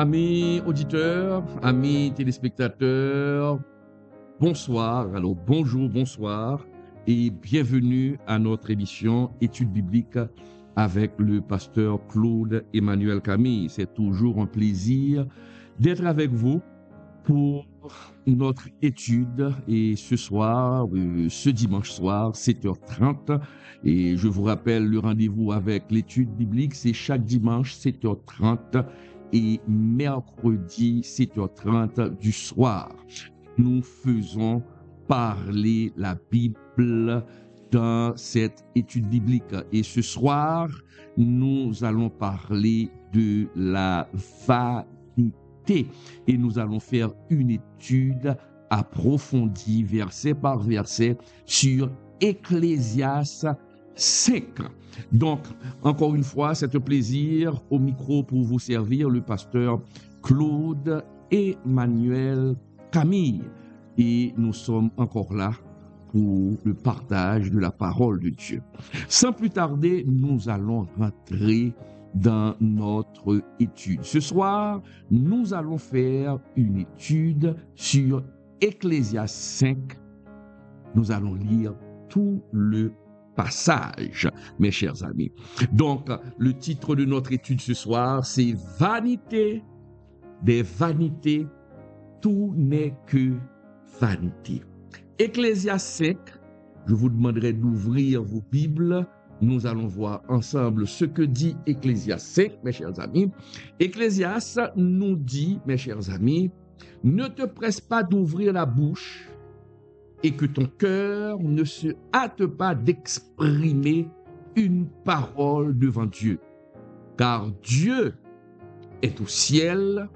Amis auditeurs, amis téléspectateurs, bonsoir, alors bonjour, bonsoir et bienvenue à notre émission Études bibliques avec le pasteur Claude Emmanuel Camille. C'est toujours un plaisir d'être avec vous pour notre étude et ce soir, ce dimanche soir, 7h30. Et je vous rappelle, le rendez-vous avec l'étude biblique, c'est chaque dimanche, 7h30 et mercredi, 7h30 du soir. Nous faisons parler la Bible dans cette étude biblique. Et ce soir, nous allons parler de la vanité. Et nous allons faire une étude approfondie, verset par verset, sur Ecclésiaste 5. Donc, encore une fois, c'est un plaisir au micro pour vous servir, le pasteur Claude Emmanuel Camille. Et nous sommes encore là pour le partage de la parole de Dieu. Sans plus tarder, nous allons rentrer dans notre étude. Ce soir, nous allons faire une étude sur Ecclésiaste 5. Nous allons lire tout le passage, mes chers amis. Donc, le titre de notre étude ce soir, c'est « Vanité des vanités, tout n'est que vanité ». Ecclésiaste 5, je vous demanderai d'ouvrir vos Bibles. Nous allons voir ensemble ce que dit Ecclésiaste 5, mes chers amis. Ecclésiaste nous dit, mes chers amis, « Ne te presse pas d'ouvrir la bouche et que ton cœur ne se hâte pas d'exprimer une parole devant Dieu. Car Dieu est au ciel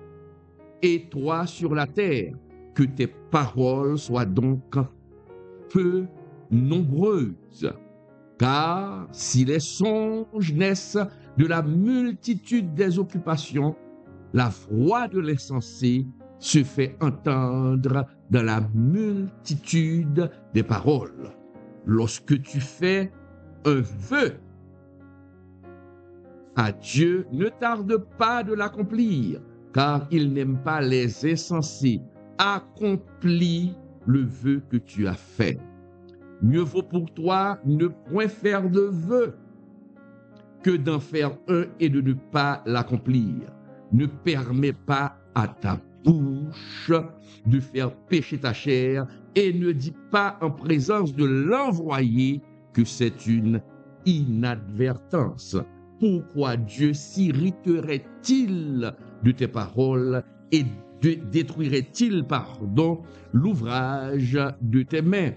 et toi sur la terre. Que tes paroles soient donc peu nombreuses. Car si les songes naissent de la multitude des occupations, la voix de l'insensé se fait entendre dans la multitude des paroles. Lorsque tu fais un vœu à Dieu, ne tarde pas de l'accomplir, car il n'aime pas les insensés. Accomplis le vœu que tu as fait. Mieux vaut pour toi ne point faire de vœu que d'en faire un et de ne pas l'accomplir. Ne permets pas à ta bouche de faire pécher ta chair et ne dis pas en présence de l'envoyé que c'est une inadvertance. Pourquoi Dieu s'irriterait-il de tes paroles et détruirait-il, l'ouvrage de tes mains?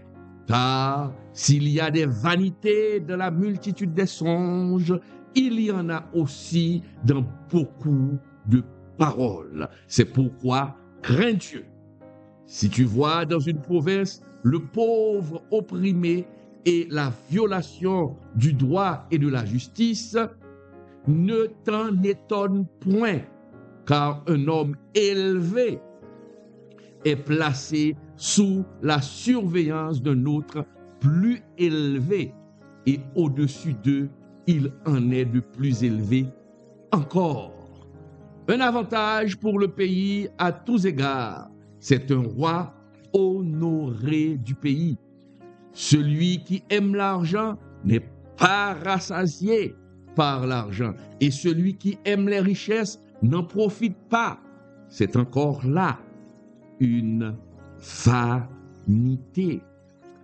Car s'il y a des vanités dans la multitude des songes, il y en a aussi dans beaucoup de paroles. C'est pourquoi crains Dieu. Si tu vois dans une province le pauvre opprimé et la violation du droit et de la justice, ne t'en étonne point, car un homme élevé est placé sous la surveillance d'un autre plus élevé, et au-dessus d'eux, il en est de plus élevé encore. Un avantage pour le pays à tous égards, c'est un roi honoré du pays. Celui qui aime l'argent n'est pas rassasié par l'argent, et celui qui aime les richesses n'en profite pas. C'est encore là une vanité.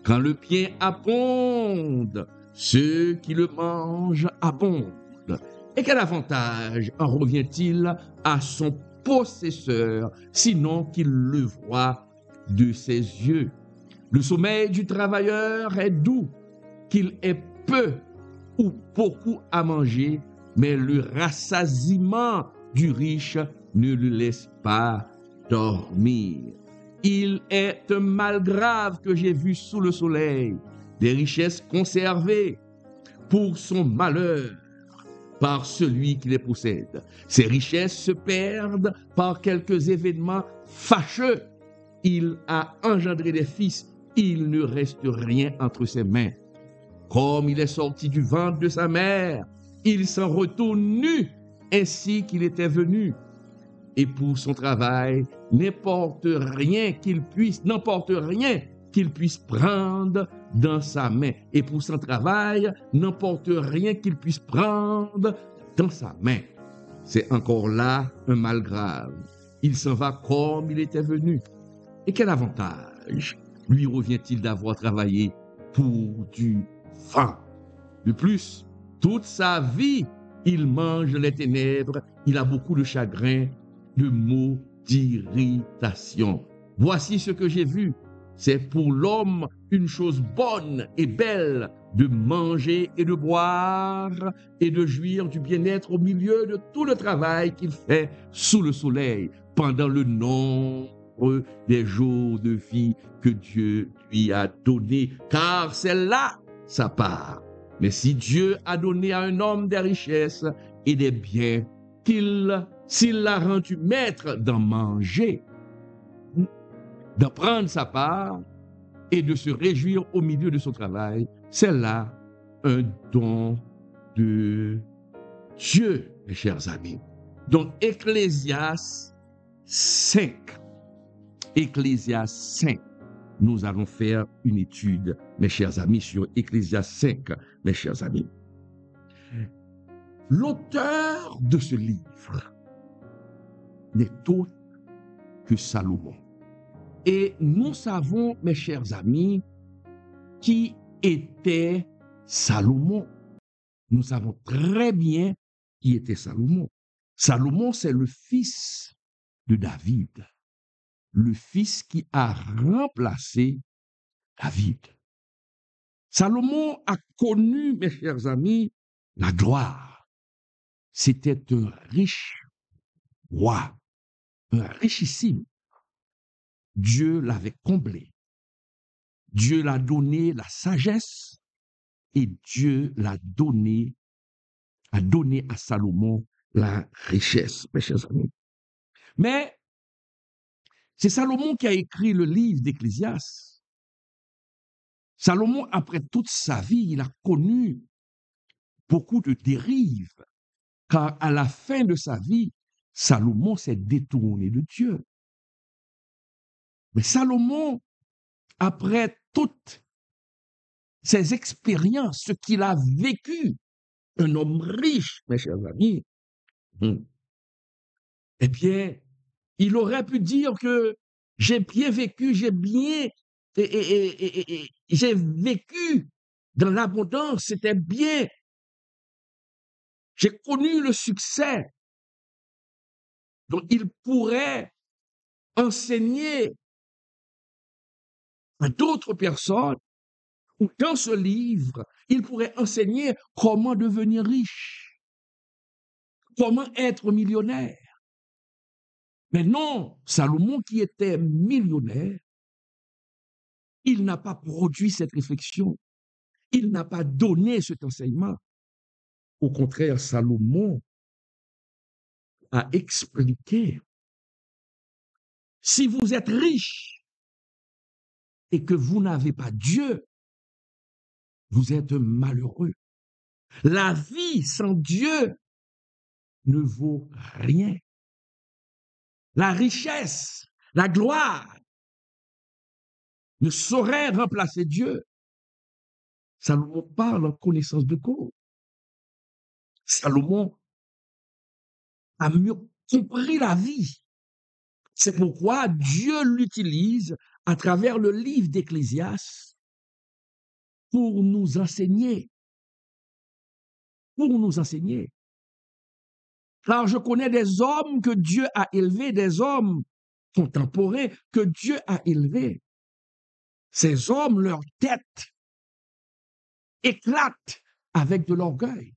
Quand le bien abonde, ceux qui le mangent abondent. Et quel avantage en revient-il à son possesseur, sinon qu'il le voit de ses yeux? Le sommeil du travailleur est doux, qu'il ait peu ou beaucoup à manger, mais le rassasiement du riche ne le laisse pas dormir. Il est un mal grave que j'ai vu sous le soleil, des richesses conservées pour son malheur par celui qui les possède. Ces richesses se perdent par quelques événements fâcheux. Il a engendré des fils, il ne reste rien entre ses mains. Comme il est sorti du ventre de sa mère, il s'en retourne nu, ainsi qu'il était venu. et pour son travail, n'importe rien qu'il puisse prendre dans sa main. Et pour son travail, n'importe rien qu'il puisse prendre dans sa main. C'est encore là un mal grave. Il s'en va comme il était venu. Et quel avantage lui revient-il d'avoir travaillé pour du vent? De plus, toute sa vie, il mange les ténèbres, il a beaucoup de chagrin, de maux, d'irritation. Voici ce que j'ai vu. C'est pour l'homme une chose bonne et belle de manger et de boire et de jouir du bien-être au milieu de tout le travail qu'il fait sous le soleil pendant le nombre des jours de vie que Dieu lui a donné, car c'est là sa part. Mais si Dieu a donné à un homme des richesses et des biens, s'il l'a rendu maître d'en manger, de prendre sa part et de se réjouir au milieu de son travail, c'est là un don de Dieu, mes chers amis. Donc, Ecclésiaste 5. Ecclésiaste 5. Nous allons faire une étude, mes chers amis, sur Ecclésiaste 5, mes chers amis. L'auteur de ce livre n'est autre que Salomon. Et nous savons, mes chers amis, qui était Salomon. Nous savons très bien qui était Salomon. Salomon, c'est le fils de David, le fils qui a remplacé David. Salomon a connu, mes chers amis, la gloire. C'était un riche roi, un richissime. Dieu l'avait comblé. Dieu l'a donné la sagesse et Dieu a donné à Salomon la richesse, mes chers amis. Mais c'est Salomon qui a écrit le livre d'Ecclésiaste. Salomon, après toute sa vie, il a connu beaucoup de dérives, car à la fin de sa vie, Salomon s'est détourné de Dieu. Mais Salomon, après toutes ses expériences, ce qu'il a vécu, un homme riche, mes chers amis, eh bien, il aurait pu dire que j'ai bien vécu, j'ai vécu dans l'abondance, c'était bien. J'ai connu le succès. Donc, il pourrait enseigner à d'autres personnes, ou dans ce livre, il pourrait enseigner comment devenir riche, comment être millionnaire. Mais non, Salomon qui était millionnaire, il n'a pas produit cette réflexion. Il n'a pas donné cet enseignement. Au contraire, Salomon a expliqué, si vous êtes riche et que vous n'avez pas Dieu, vous êtes malheureux. La vie sans Dieu ne vaut rien. La richesse, la gloire ne saurait remplacer Dieu. Salomon parle en connaissance de cause. Salomon a mieux compris la vie. C'est pourquoi Dieu l'utilise à travers le livre d'Ecclésiaste pour nous enseigner. Pour nous enseigner. Car je connais des hommes que Dieu a élevés, des hommes contemporains que Dieu a élevés. Ces hommes, leur tête éclate avec de l'orgueil.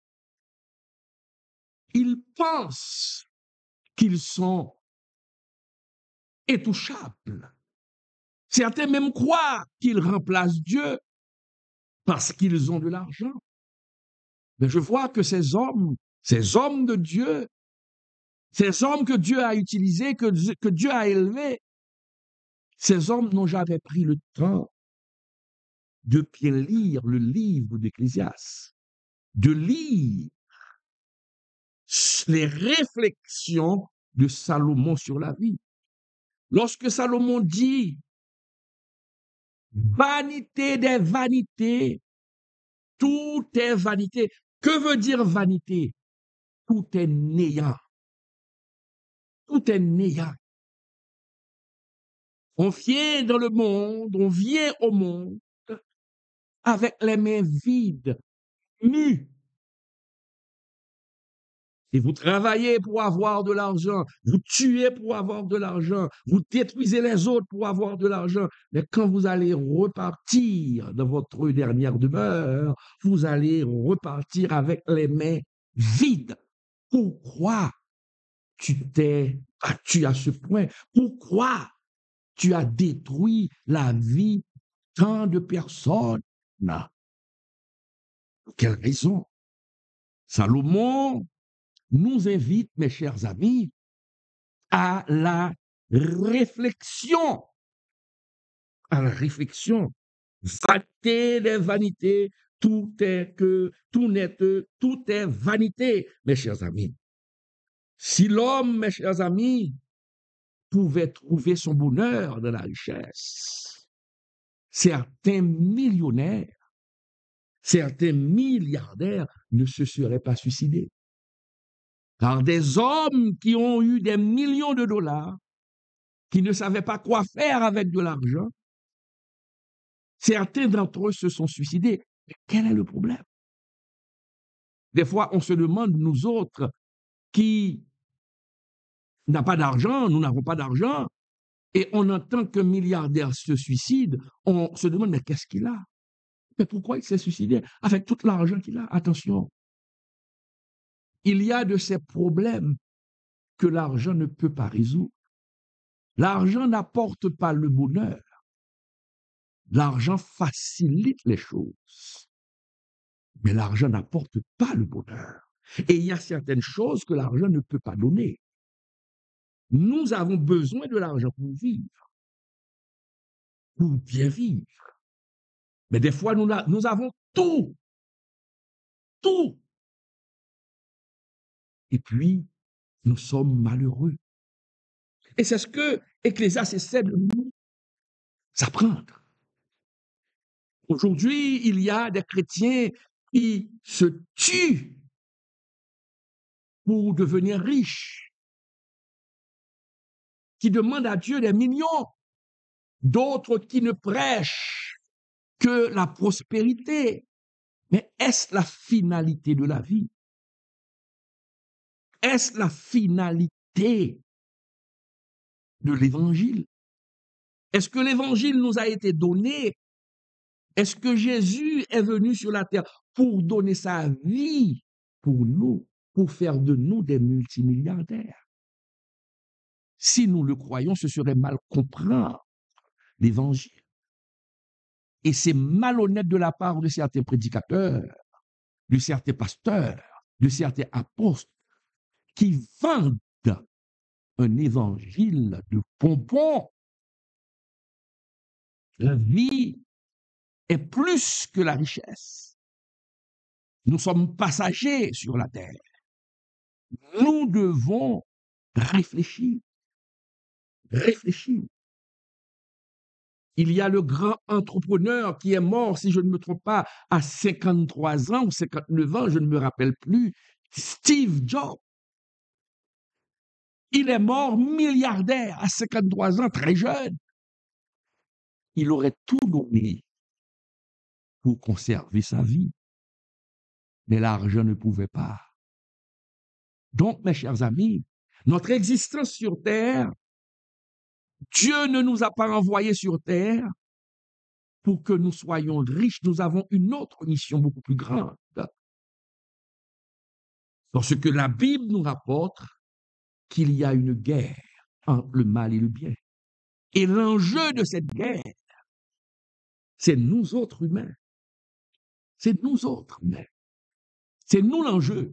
Ils pensent qu'ils sont intouchables. Certains même croient qu'ils remplacent Dieu parce qu'ils ont de l'argent. Mais je vois que ces hommes de Dieu, ces hommes que Dieu a utilisés, que Dieu a élevés, ces hommes n'ont jamais pris le temps de bien lire le livre d'Ecclésiaste, de lire les réflexions de Salomon sur la vie. Lorsque Salomon dit vanité des vanités, tout est vanité. Que veut dire vanité? Tout est néant. Tout est néant. On vient dans le monde, on vient au monde avec les mains vides, nues. Et vous travaillez pour avoir de l'argent, vous tuez pour avoir de l'argent, vous détruisez les autres pour avoir de l'argent. Mais quand vous allez repartir dans votre dernière demeure, vous allez repartir avec les mains vides. Pourquoi tu t'es battu à ce point? Pourquoi tu as détruit la vie de tant de personnes? Pour quelle raison? Salomon nous invite, mes chers amis, à la réflexion. À la réflexion. Vanité des vanités, tout est que, tout n'est que, tout est vanité, mes chers amis. Si l'homme, mes chers amis, pouvait trouver son bonheur dans la richesse, certains millionnaires, certains milliardaires ne se seraient pas suicidés. Car des hommes qui ont eu des millions de dollars, qui ne savaient pas quoi faire avec de l'argent, certains d'entre eux se sont suicidés. Mais quel est le problème? Des fois, on se demande, nous autres, qui n'avons pas d'argent, nous n'avons pas d'argent, et on entend qu'un milliardaire se suicide, on se demande, mais qu'est-ce qu'il a? Mais pourquoi il s'est suicidé? Avec tout l'argent qu'il a, attention. Il y a de ces problèmes que l'argent ne peut pas résoudre. L'argent n'apporte pas le bonheur. L'argent facilite les choses. Mais l'argent n'apporte pas le bonheur. Et il y a certaines choses que l'argent ne peut pas donner. Nous avons besoin de l'argent pour vivre, pour bien vivre. Mais des fois, nous avons tout. Tout. Et puis, nous sommes malheureux. Et c'est ce que Ecclésiaste essaie de nous apprendre. Aujourd'hui, il y a des chrétiens qui se tuent pour devenir riches, qui demandent à Dieu des millions, d'autres qui ne prêchent que la prospérité. Mais est-ce la finalité de la vie? Est-ce la finalité de l'évangile? Est-ce que l'évangile nous a été donné? Est-ce que Jésus est venu sur la terre pour donner sa vie pour nous, pour faire de nous des multimilliardaires? Si nous le croyons, ce serait mal comprendre l'évangile. Et c'est malhonnête de la part de certains prédicateurs, de certains pasteurs, de certains apôtres qui vendent un évangile de bonbons. La vie est plus que la richesse. Nous sommes passagers sur la terre. Nous devons réfléchir. Réfléchir. Il y a le grand entrepreneur qui est mort, si je ne me trompe pas, à 53 ans ou 59 ans, je ne me rappelle plus, Steve Jobs. Il est mort milliardaire à 53 ans, très jeune. Il aurait tout donné pour conserver sa vie. Mais l'argent ne pouvait pas. Donc, mes chers amis, notre existence sur terre, Dieu ne nous a pas envoyés sur terre pour que nous soyons riches. Nous avons une autre mission beaucoup plus grande. Parce que la Bible nous rapporte qu'il y a une guerre entre le mal et le bien. Et l'enjeu de cette guerre, c'est nous autres humains. C'est nous autres humains. C'est nous l'enjeu.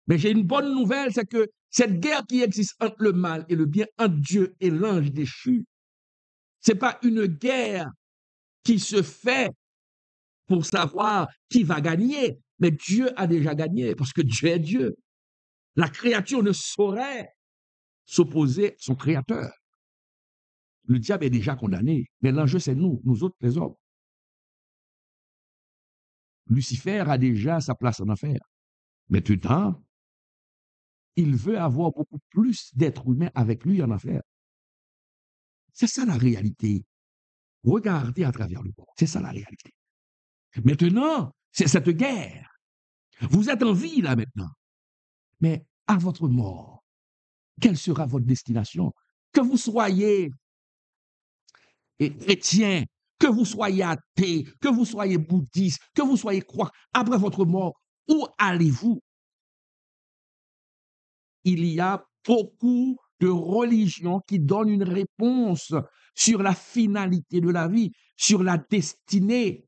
Mais j'ai une bonne nouvelle, c'est que cette guerre qui existe entre le mal et le bien, entre Dieu et l'ange déchu, c'est pas une guerre qui se fait pour savoir qui va gagner, mais Dieu a déjà gagné parce que Dieu est Dieu. La créature ne saurait s'opposer à son créateur. Le diable est déjà condamné, mais l'enjeu, c'est nous autres, les hommes. Lucifer a déjà sa place en enfer. Maintenant, il veut avoir beaucoup plus d'êtres humains avec lui en enfer. C'est ça la réalité. Regardez à travers le monde. C'est ça la réalité. Maintenant, c'est cette guerre. Vous êtes en vie là maintenant. Mais à votre mort, quelle sera votre destination? Que vous soyez chrétien, que vous soyez athée, que vous soyez bouddhiste, que vous soyez croyant, après votre mort, où allez-vous? Il y a beaucoup de religions qui donnent une réponse sur la finalité de la vie, sur la destinée,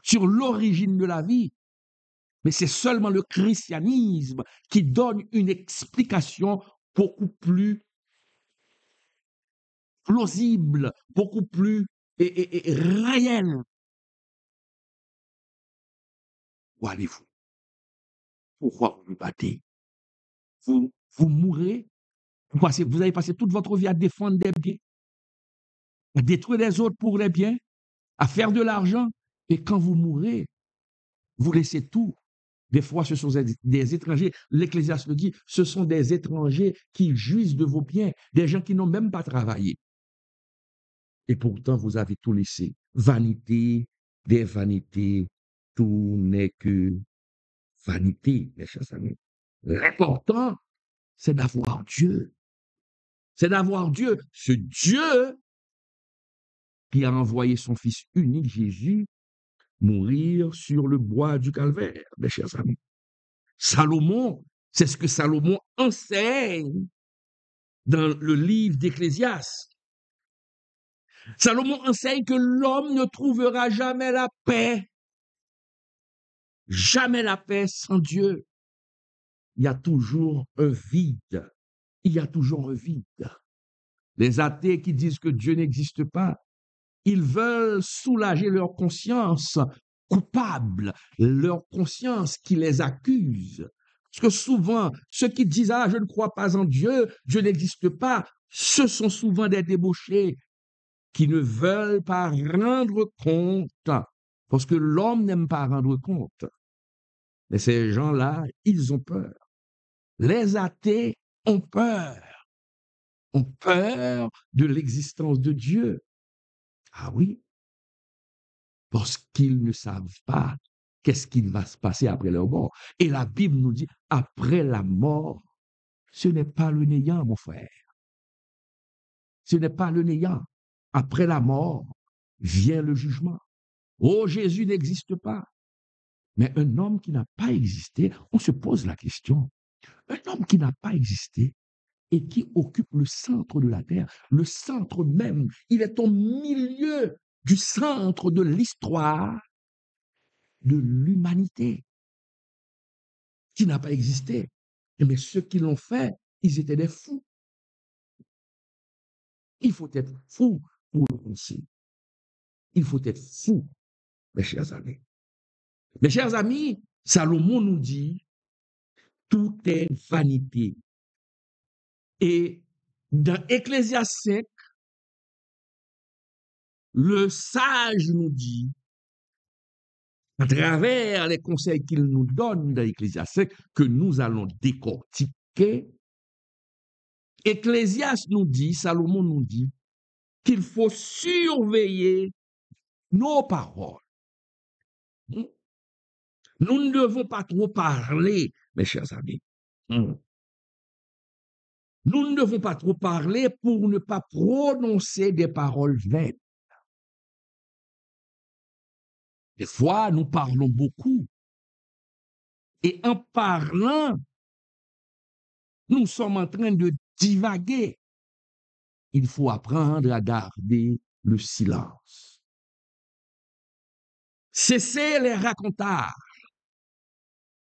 sur l'origine de la vie. Mais c'est seulement le christianisme qui donne une explication beaucoup plus plausible, beaucoup plus réelle. Où allez-vous? Pourquoi vous vous battez? Vous mourrez, vous avez passé toute votre vie à défendre des biens, à détruire les autres pour les biens, à faire de l'argent. Et quand vous mourrez, vous laissez tout. Des fois, ce sont des étrangers. L'Ecclésiaste le dit, ce sont des étrangers qui jouissent de vos biens, des gens qui n'ont même pas travaillé. Et pourtant, vous avez tout laissé. Vanité, des vanités, tout n'est que vanité, mes chers amis. L'important, c'est d'avoir Dieu. C'est d'avoir Dieu. Ce Dieu qui a envoyé son Fils unique, Jésus, mourir sur le bois du calvaire, mes chers amis. Salomon, c'est ce que Salomon enseigne dans le livre d'Ecclésiaste. Salomon enseigne que l'homme ne trouvera jamais la paix sans Dieu. Il y a toujours un vide. Il y a toujours un vide. Les athées qui disent que Dieu n'existe pas, ils veulent soulager leur conscience coupable, leur conscience qui les accuse. Parce que souvent, ceux qui disent « Ah, je ne crois pas en Dieu, Dieu n'existe pas », ce sont souvent des débauchés qui ne veulent pas rendre compte, parce que l'homme n'aime pas rendre compte. Mais ces gens-là, ils ont peur. Les athées ont peur de l'existence de Dieu. Ah oui, parce qu'ils ne savent pas qu'est-ce qui va se passer après leur mort. Et la Bible nous dit, après la mort, ce n'est pas le néant, mon frère. Ce n'est pas le néant. Après la mort, vient le jugement. Oh, Jésus n'existe pas. Mais un homme qui n'a pas existé, on se pose la question, un homme qui n'a pas existé et qui occupe le centre de la terre, le centre même, il est au milieu du centre de l'histoire de l'humanité, qui n'a pas existé. Mais ceux qui l'ont fait, ils étaient des fous. Il faut être fou pour le penser. Il faut être fou, mes chers amis. Mes chers amis, Salomon nous dit, tout est vanité. Et dans Ecclésiaste 5, le sage nous dit, à travers les conseils qu'il nous donne dans Ecclésiaste 5, que nous allons décortiquer. Ecclésiaste nous dit, Salomon nous dit, qu'il faut surveiller nos paroles. Nous ne devons pas trop parler, mes chers amis. Nous ne devons pas trop parler pour ne pas prononcer des paroles vaines. Des fois, nous parlons beaucoup. Et en parlant, nous sommes en train de divaguer. Il faut apprendre à garder le silence. Cessez les racontards.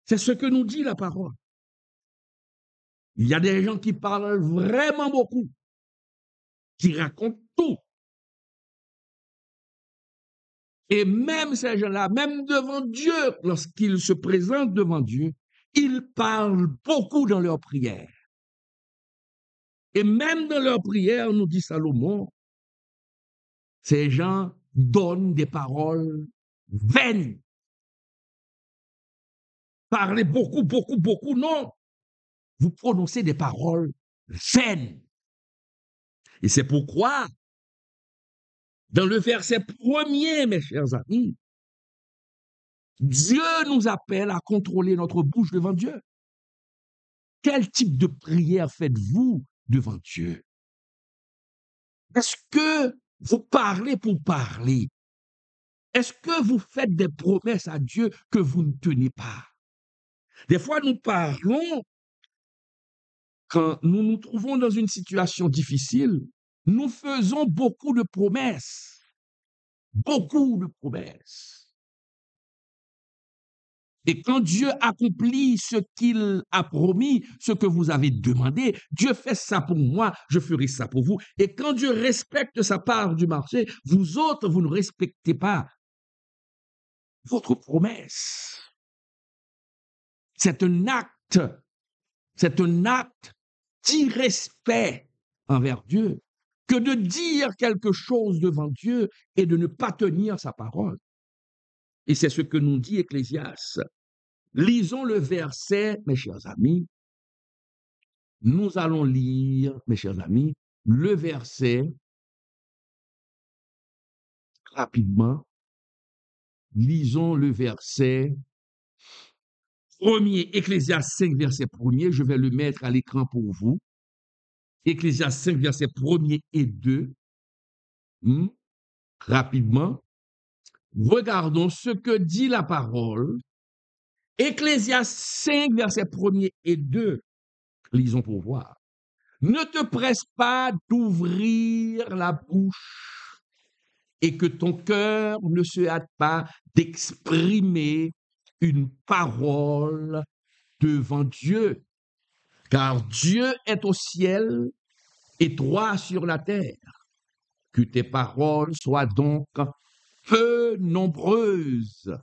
C'est ce que nous dit la parole. Il y a des gens qui parlent vraiment beaucoup, qui racontent tout. Et même ces gens-là, même devant Dieu, lorsqu'ils se présentent devant Dieu, Ils parlent beaucoup dans leurs prières. Et même dans leurs prières, nous dit Salomon, ces gens donnent des paroles vaines. Parlez beaucoup, beaucoup, beaucoup, non. Vous prononcez des paroles vaines. Et c'est pourquoi, dans le verset premier, mes chers amis, Dieu nous appelle à contrôler notre bouche devant Dieu. Quel type de prière faites-vous devant Dieu? Est-ce que vous parlez pour parler? Est-ce que vous faites des promesses à Dieu que vous ne tenez pas? Des fois, nous parlons quand nous nous trouvons dans une situation difficile. Nous faisons beaucoup de promesses. Beaucoup de promesses. Et quand Dieu accomplit ce qu'il a promis, ce que vous avez demandé, Dieu fait ça pour moi, je ferai ça pour vous. Et quand Dieu respecte sa part du marché, vous autres, vous ne respectez pas votre promesse. C'est un acte d'irrespect envers Dieu que de dire quelque chose devant Dieu et de ne pas tenir sa parole. Et c'est ce que nous dit Ecclésiaste. Lisons le verset, mes chers amis. Nous allons lire, mes chers amis, le verset rapidement. Lisons le verset premier, Ecclésiaste 5, verset premier. Je vais le mettre à l'écran pour vous. Ecclésiaste 5, verset premier et 2. Rapidement. Regardons ce que dit la parole. Ecclésiaste 5, verset premier et 2. Lisons pour voir. Ne te presse pas d'ouvrir la bouche et que ton cœur ne se hâte pas d'exprimer une parole devant Dieu, car Dieu est au ciel et toi sur la terre. Que tes paroles soient donc peu nombreuses,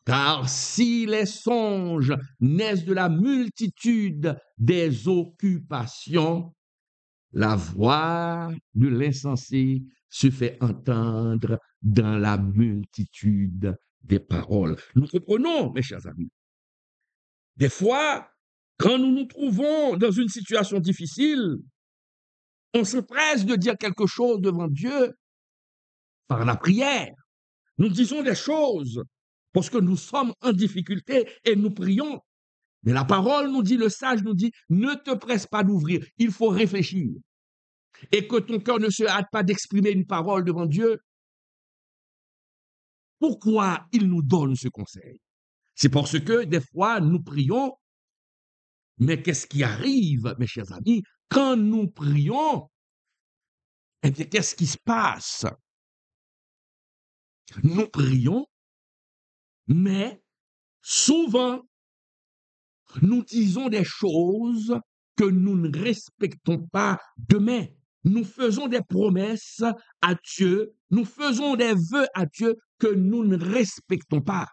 car si les songes naissent de la multitude des occupations, la voix de l'insensé se fait entendre dans la multitude des paroles. Nous comprenons, mes chers amis. Des fois, quand nous nous trouvons dans une situation difficile, on se presse de dire quelque chose devant Dieu par la prière. Nous disons des choses parce que nous sommes en difficulté et nous prions. Mais la parole nous dit, le sage nous dit, ne te presse pas d'ouvrir, il faut réfléchir. Et que ton cœur ne se hâte pas d'exprimer une parole devant Dieu. Pourquoi il nous donne ce conseil? C'est parce que des fois, nous prions, mais qu'est-ce qui arrive, mes chers amis? Quand nous prions, eh bien, qu'est-ce qui se passe? Nous prions, mais souvent, nous disons des choses que nous ne respectons pas demain. Nous faisons des promesses à Dieu, nous faisons des vœux à Dieu que nous ne respectons pas.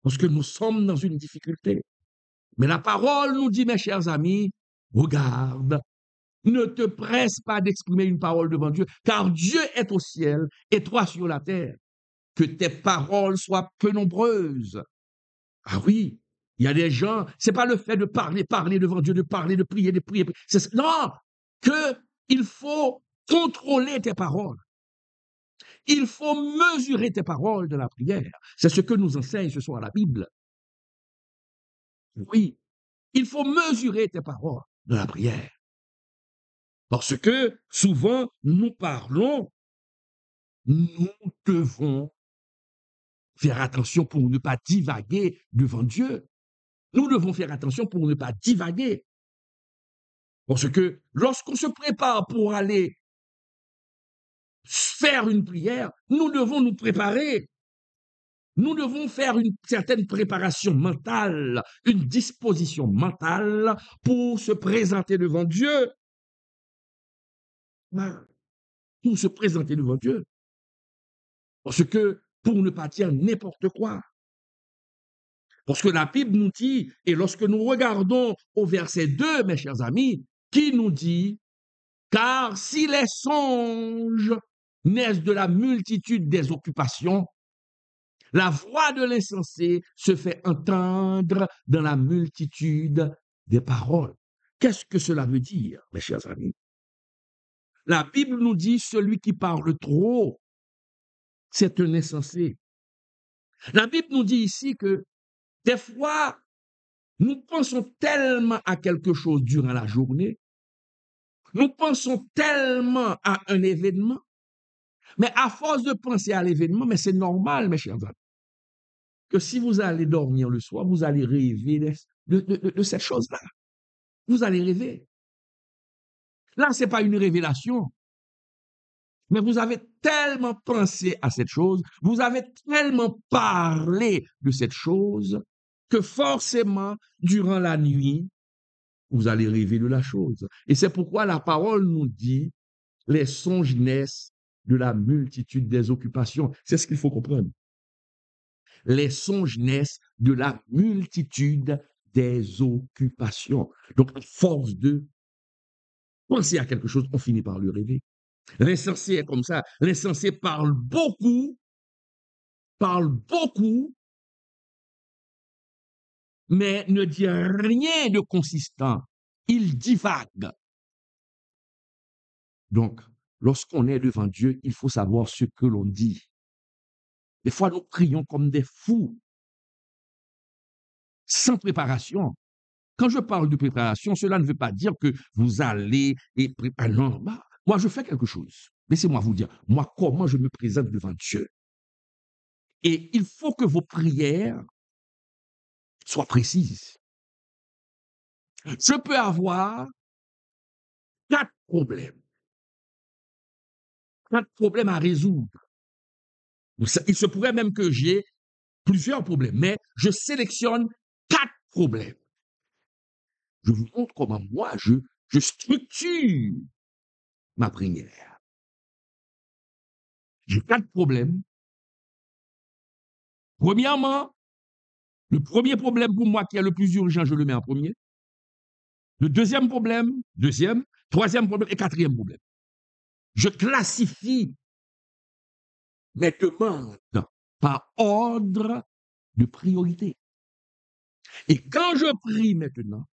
Parce que nous sommes dans une difficulté. Mais la parole nous dit, mes chers amis, regarde, ne te presse pas d'exprimer une parole devant Dieu, car Dieu est au ciel et toi sur la terre. Que tes paroles soient peu nombreuses. Ah oui, il y a des gens, c'est pas le fait de parler, parler devant Dieu, de parler, de prier, de prier. Non, que il faut contrôler tes paroles. Il faut mesurer tes paroles de la prière. C'est ce que nous enseigne ce soir la Bible. Oui, il faut mesurer tes paroles de la prière. Parce que souvent, nous parlons, nous devons faire attention pour ne pas divaguer devant Dieu. Nous devons faire attention pour ne pas divaguer. Parce que lorsqu'on se prépare pour aller faire une prière, nous devons nous préparer. Nous devons faire une certaine préparation mentale, une disposition mentale pour se présenter devant Dieu. Pour se présenter devant Dieu. Parce que, pour ne pas dire n'importe quoi, Parce que la Bible nous dit, et lorsque nous regardons au verset 2, mes chers amis, qui nous dit, car si les songes naissent de la multitude des occupations, la voix de l'insensé se fait entendre dans la multitude des paroles. Qu'est-ce que cela veut dire, mes chers amis? La Bible nous dit, celui qui parle trop, c'est un insensé. La Bible nous dit ici que des fois, nous pensons tellement à quelque chose durant la journée, nous pensons tellement à un événement, mais à force de penser à l'événement, mais c'est normal, mes chers amis, que si vous allez dormir le soir, vous allez rêver de cette chose-là. Vous allez rêver. Là, ce n'est pas une révélation, mais vous avez tellement pensé à cette chose, vous avez tellement parlé de cette chose, que forcément, durant la nuit, vous allez rêver de la chose. Et c'est pourquoi la parole nous dit, les songes naissent de la multitude des occupations. C'est ce qu'il faut comprendre. Les songes naissent de la multitude des occupations. Donc, à force de penser à quelque chose, on finit par le rêver. L'insensé est comme ça. L'insensé parle beaucoup, mais ne dit rien de consistant. Il divague. Donc, lorsqu'on est devant Dieu, il faut savoir ce que l'on dit. Des fois, nous prions comme des fous, sans préparation. Quand je parle de préparation, cela ne veut pas dire que vous allez et préparer. Non, moi, je fais quelque chose. Laissez-moi vous dire, moi, comment je me présente devant Dieu. Et il faut que vos prières soient précises. Je peux avoir 4 problèmes. 4 problèmes à résoudre. Il se pourrait même que j'ai plusieurs problèmes, mais je sélectionne 4 problèmes. Je vous montre comment moi, je structure ma prière. J'ai 4 problèmes. Premièrement, le premier problème pour moi qui est le plus urgent, je le mets en premier. Le deuxième problème, deuxième, troisième problème et quatrième problème. Je classifie mes demandes par ordre de priorité. Et quand je prie maintenant,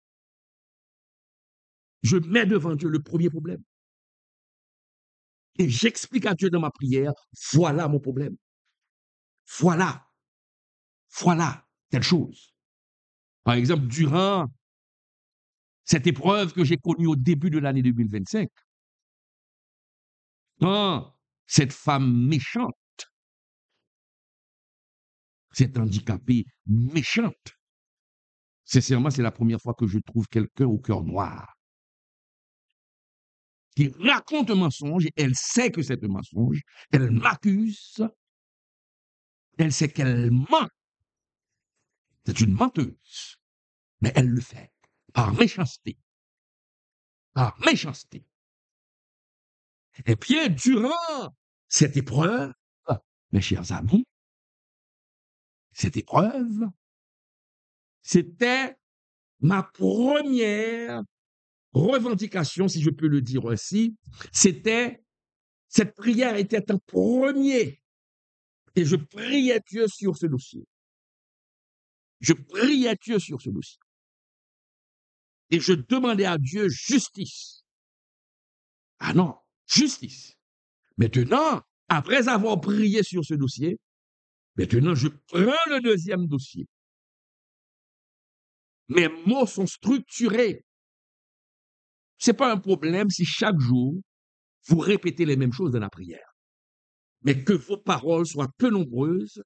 je mets devant Dieu le premier problème. Et j'explique à Dieu dans ma prière, voilà mon problème. Voilà telle chose. Par exemple, durant cette épreuve que j'ai connue au début de l'année 2025, quand cette femme méchante, cette handicapée méchante, sincèrement, c'est la première fois que je trouve quelqu'un au cœur noir qui raconte un mensonge, elle sait que c'est un mensonge, elle m'accuse, elle sait qu'elle ment. C'est une menteuse, mais elle le fait par méchanceté. Par méchanceté. Et bien, durant cette épreuve, mes chers amis, cette épreuve, c'était ma première revendication, si je peux le dire ainsi. Cette prière était en premier. Et je priais Dieu sur ce dossier. Je priais Dieu sur ce dossier. Et je demandais à Dieu justice. Ah non, justice. Maintenant, après avoir prié sur ce dossier, maintenant je prends le deuxième dossier. Mes mots sont structurés. Ce n'est pas un problème si chaque jour, vous répétez les mêmes choses dans la prière. Mais que vos paroles soient peu nombreuses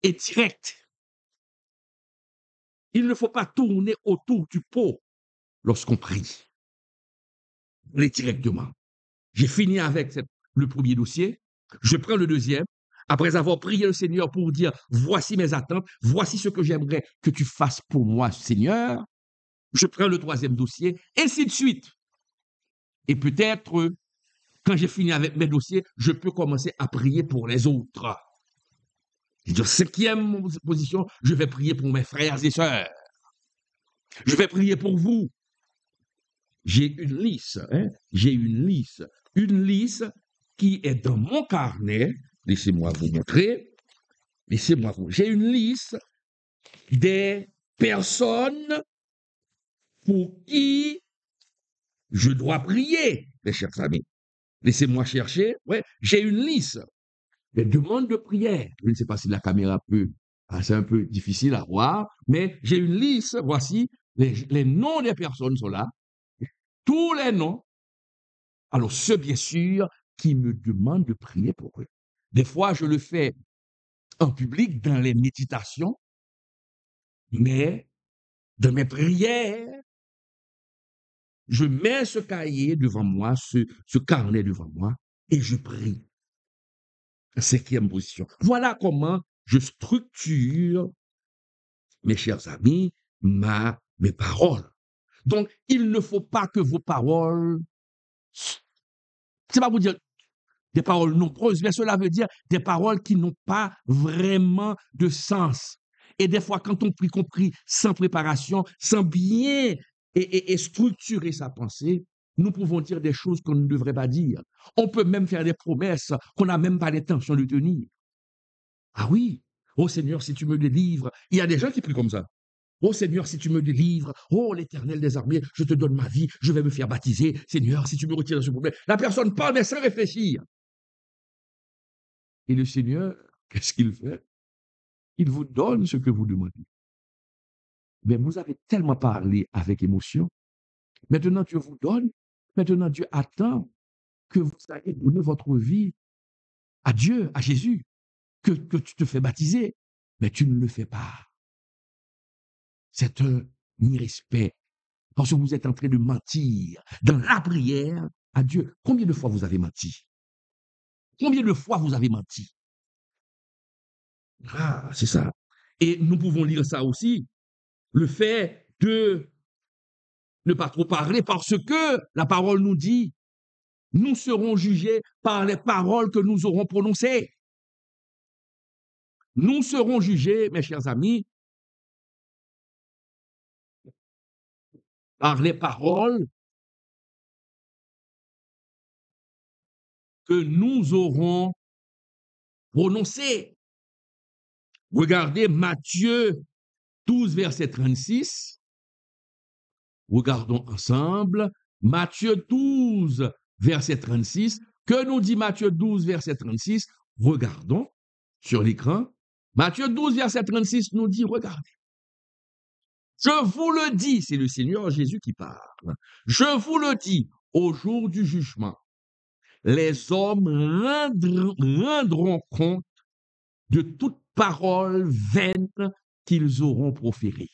et directes. Il ne faut pas tourner autour du pot lorsqu'on prie. Aller directement. J'ai fini avec le premier dossier. Je prends le deuxième. Après avoir prié le Seigneur pour dire, voici mes attentes, voici ce que j'aimerais que tu fasses pour moi, Seigneur. Je prends le troisième dossier, ainsi de suite. Et peut-être, quand j'ai fini avec mes dossiers, je peux commencer à prier pour les autres. Et en cinquième position, je vais prier pour mes frères et sœurs. Je vais prier pour vous. J'ai une liste, hein? J'ai une liste qui est dans mon carnet. Laissez-moi vous montrer. Laissez-moi vous. J'ai une liste des personnes pour qui je dois prier, mes chers amis. Laissez-moi chercher. Ouais, j'ai une liste des demandes de prière. Je ne sais pas si la caméra peut. C'est un peu difficile à voir, mais j'ai une liste. Voici les noms des personnes sont là. Tous les noms. Alors, ceux, bien sûr, qui me demandent de prier pour eux. Des fois, je le fais en public dans les méditations, mais dans mes prières, je mets ce cahier devant moi, ce carnet devant moi, et je prie. Cinquième position. Voilà comment je structure, mes chers amis, mes paroles. Donc, il ne faut pas que vos paroles, c'est pas vous dire des paroles nombreuses, mais cela veut dire des paroles qui n'ont pas vraiment de sens. Et des fois, quand on prie, sans préparation, sans bien et structurer sa pensée, nous pouvons dire des choses qu'on ne devrait pas dire. On peut même faire des promesses qu'on n'a même pas l'intention de tenir. Ah oui, oh Seigneur, si tu me délivres, il y a des gens qui prient comme ça. Oh Seigneur, si tu me délivres, oh l'Éternel des armées, je te donne ma vie, je vais me faire baptiser. Seigneur, si tu me retires de ce problème. La personne parle, mais sans réfléchir. Et le Seigneur, qu'est-ce qu'il fait? Il vous donne ce que vous demandez. Mais vous avez tellement parlé avec émotion. Maintenant, Dieu vous donne. Maintenant, Dieu attend que vous ayez donné votre vie à Dieu, à Jésus, que tu te fais baptiser. Mais tu ne le fais pas. C'est un irrespect. Parce que vous êtes en train de mentir dans la prière à Dieu. Combien de fois vous avez menti? Combien de fois vous avez menti? Ah, c'est ça. Et nous pouvons lire ça aussi. Le fait de ne pas trop parler parce que la parole nous dit, nous serons jugés par les paroles que nous aurons prononcées. Nous serons jugés, mes chers amis, par les paroles que nous aurons prononcées. Regardez Matthieu 12, verset 36. Regardons ensemble Matthieu 12, verset 36. Que nous dit Matthieu 12, verset 36? Regardons sur l'écran. Matthieu 12, verset 36 nous dit, regardez. Je vous le dis, c'est le Seigneur Jésus qui parle. Je vous le dis, au jour du jugement, les hommes rendront compte de toute parole vaine qu'ils auront proférée.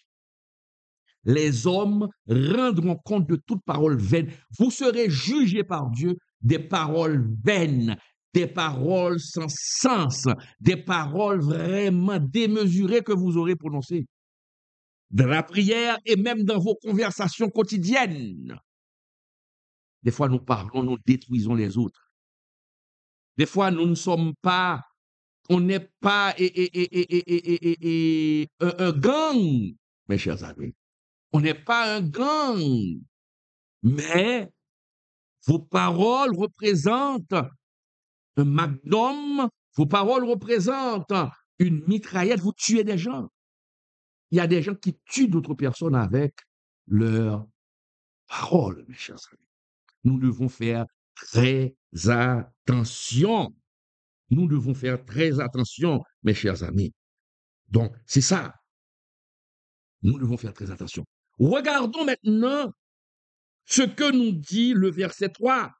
Les hommes rendront compte de toute parole vaine. Vous serez jugés par Dieu des paroles vaines, des paroles sans sens, des paroles vraiment démesurées que vous aurez prononcées. Dans la prière et même dans vos conversations quotidiennes. Des fois, nous parlons, nous détruisons les autres. Des fois, nous ne sommes pas, on n'est pas un gang, mes chers amis. On n'est pas un gang, mais vos paroles représentent un magnum, vos paroles représentent une mitraillette, vous tuez des gens. Il y a des gens qui tuent d'autres personnes avec leurs paroles, mes chers amis. Nous devons faire très attention. Nous devons faire très attention, mes chers amis. Donc, c'est ça. Nous devons faire très attention. Regardons maintenant ce que nous dit le verset 3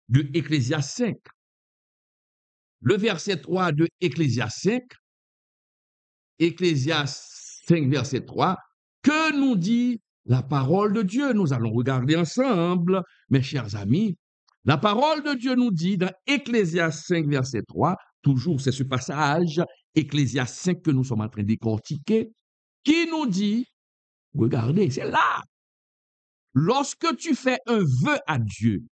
de Ecclésiaste 5. Le verset 3 de Ecclésiaste 5, Ecclésiaste 5, verset 3, que nous dit la parole de Dieu? Nous allons regarder ensemble, mes chers amis. La parole de Dieu nous dit dans Ecclésiaste 5, verset 3, toujours c'est ce passage, Ecclésiaste 5 que nous sommes en train de décortiquer, qui nous dit, regardez, c'est là, lorsque tu fais un vœu à Dieu,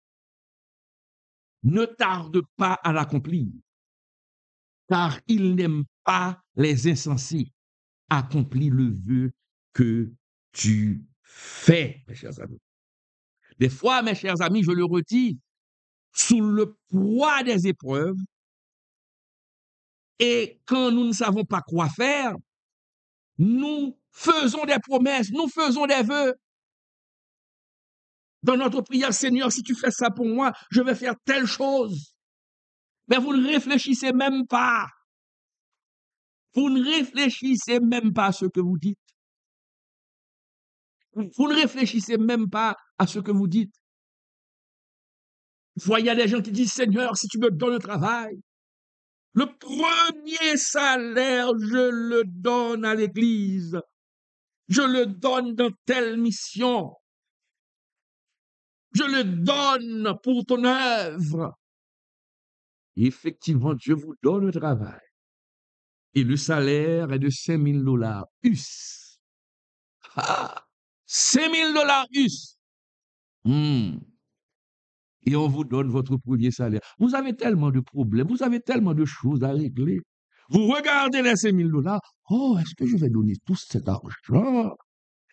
ne tarde pas à l'accomplir. car il n'aime pas les insensés. Accomplis le vœu que tu fais, mes chers amis. Des fois, mes chers amis, je le redis, sous le poids des épreuves, et quand nous ne savons pas quoi faire, nous faisons des promesses, nous faisons des vœux. Dans notre prière, Seigneur, si tu fais ça pour moi, je vais faire telle chose. Mais vous ne réfléchissez même pas. Vous ne réfléchissez même pas à ce que vous dites. Vous ne réfléchissez même pas à ce que vous dites. Vous voyez, il y a des gens qui disent, Seigneur, si tu me donnes le travail, le premier salaire, je le donne à l'Église. Je le donne dans telle mission. Je le donne pour ton œuvre. Et effectivement, Dieu vous donne le travail. Et le salaire est de $5 000 US. Ah, $5 000 US. Et on vous donne votre premier salaire. Vous avez tellement de problèmes, vous avez tellement de choses à régler. Vous regardez les $5 000. Oh, est-ce que je vais donner tout cet argent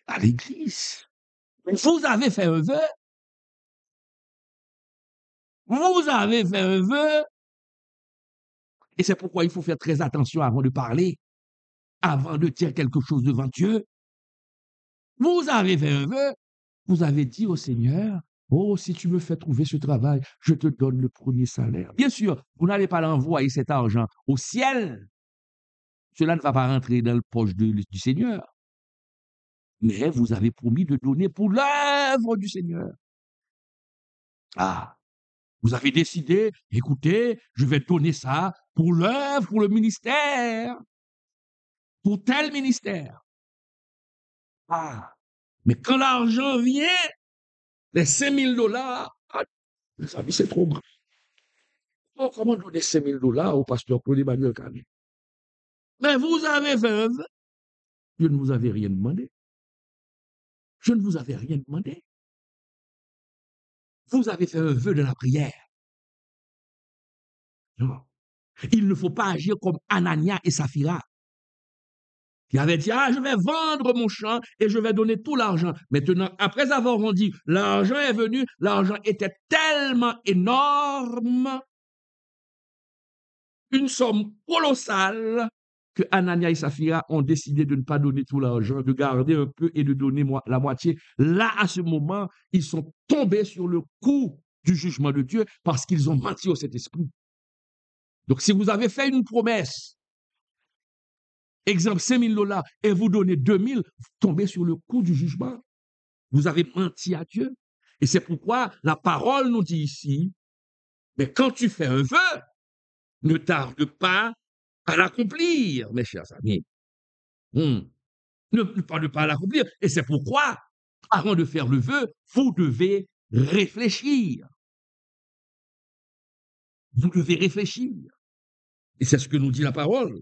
à l'Église? Vous avez fait un vœu. Vous avez fait un vœu. Et c'est pourquoi il faut faire très attention avant de parler, avant de dire quelque chose devant Dieu. Vous avez fait un vœu. Vous avez dit au Seigneur, oh, si tu me fais trouver ce travail, je te donne le premier salaire. Bien sûr, vous n'allez pas l'envoyer cet argent au ciel. Cela ne va pas rentrer dans le poche du Seigneur. Mais vous avez promis de donner pour l'œuvre du Seigneur. Ah, vous avez décidé, écoutez, je vais donner ça pour l'œuvre, pour le ministère, pour tel ministère. Ah, mais quand l'argent vient, les $5 000, ah, mes amis, c'est trop grand. Oh, comment donner $5 000 au pasteur Claude Emmanuel Canet? Mais vous avez fait un vœu. Je ne vous avais rien demandé. Je ne vous avais rien demandé. Vous avez fait un vœu de la prière. Non. Il ne faut pas agir comme Anania et Saphira, qui avaient dit, ah, je vais vendre mon champ et je vais donner tout l'argent. Maintenant, après avoir rendu, l'argent est venu, l'argent était tellement énorme, une somme colossale, que Anania et Saphira ont décidé de ne pas donner tout l'argent, de garder un peu et de donner la moitié. Là, à ce moment, ils sont tombés sur le coup du jugement de Dieu parce qu'ils ont menti au Saint-Esprit. Donc, si vous avez fait une promesse, exemple $5 000, et vous donnez 2 000, vous tombez sur le coup du jugement. Vous avez menti à Dieu. Et c'est pourquoi la parole nous dit ici, mais quand tu fais un vœu, ne tarde pas à l'accomplir, mes chers amis. Ne pas l'accomplir. Et c'est pourquoi, avant de faire le vœu, vous devez réfléchir. Vous devez réfléchir. Et c'est ce que nous dit la parole.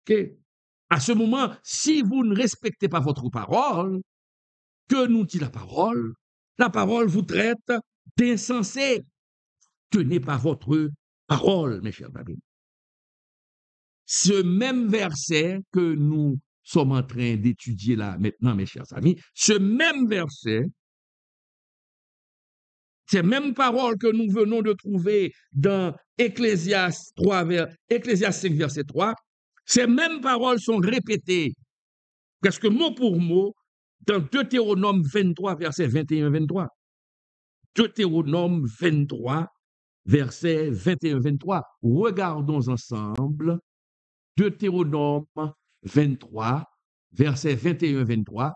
Okay? À ce moment, si vous ne respectez pas votre parole, que nous dit la parole vous traite d'insensé. Tenez pas votre parole, mes chers amis. Ce même verset que nous sommes en train d'étudier là maintenant, mes chers amis, ce même verset, ces mêmes paroles que nous venons de trouver dans Ecclésiaste 5, verset 3, ces mêmes paroles sont répétées presque mot pour mot dans Deutéronome 23, verset 21-23. Deutéronome 23, verset 21-23. Regardons ensemble Deutéronome 23, verset 21-23.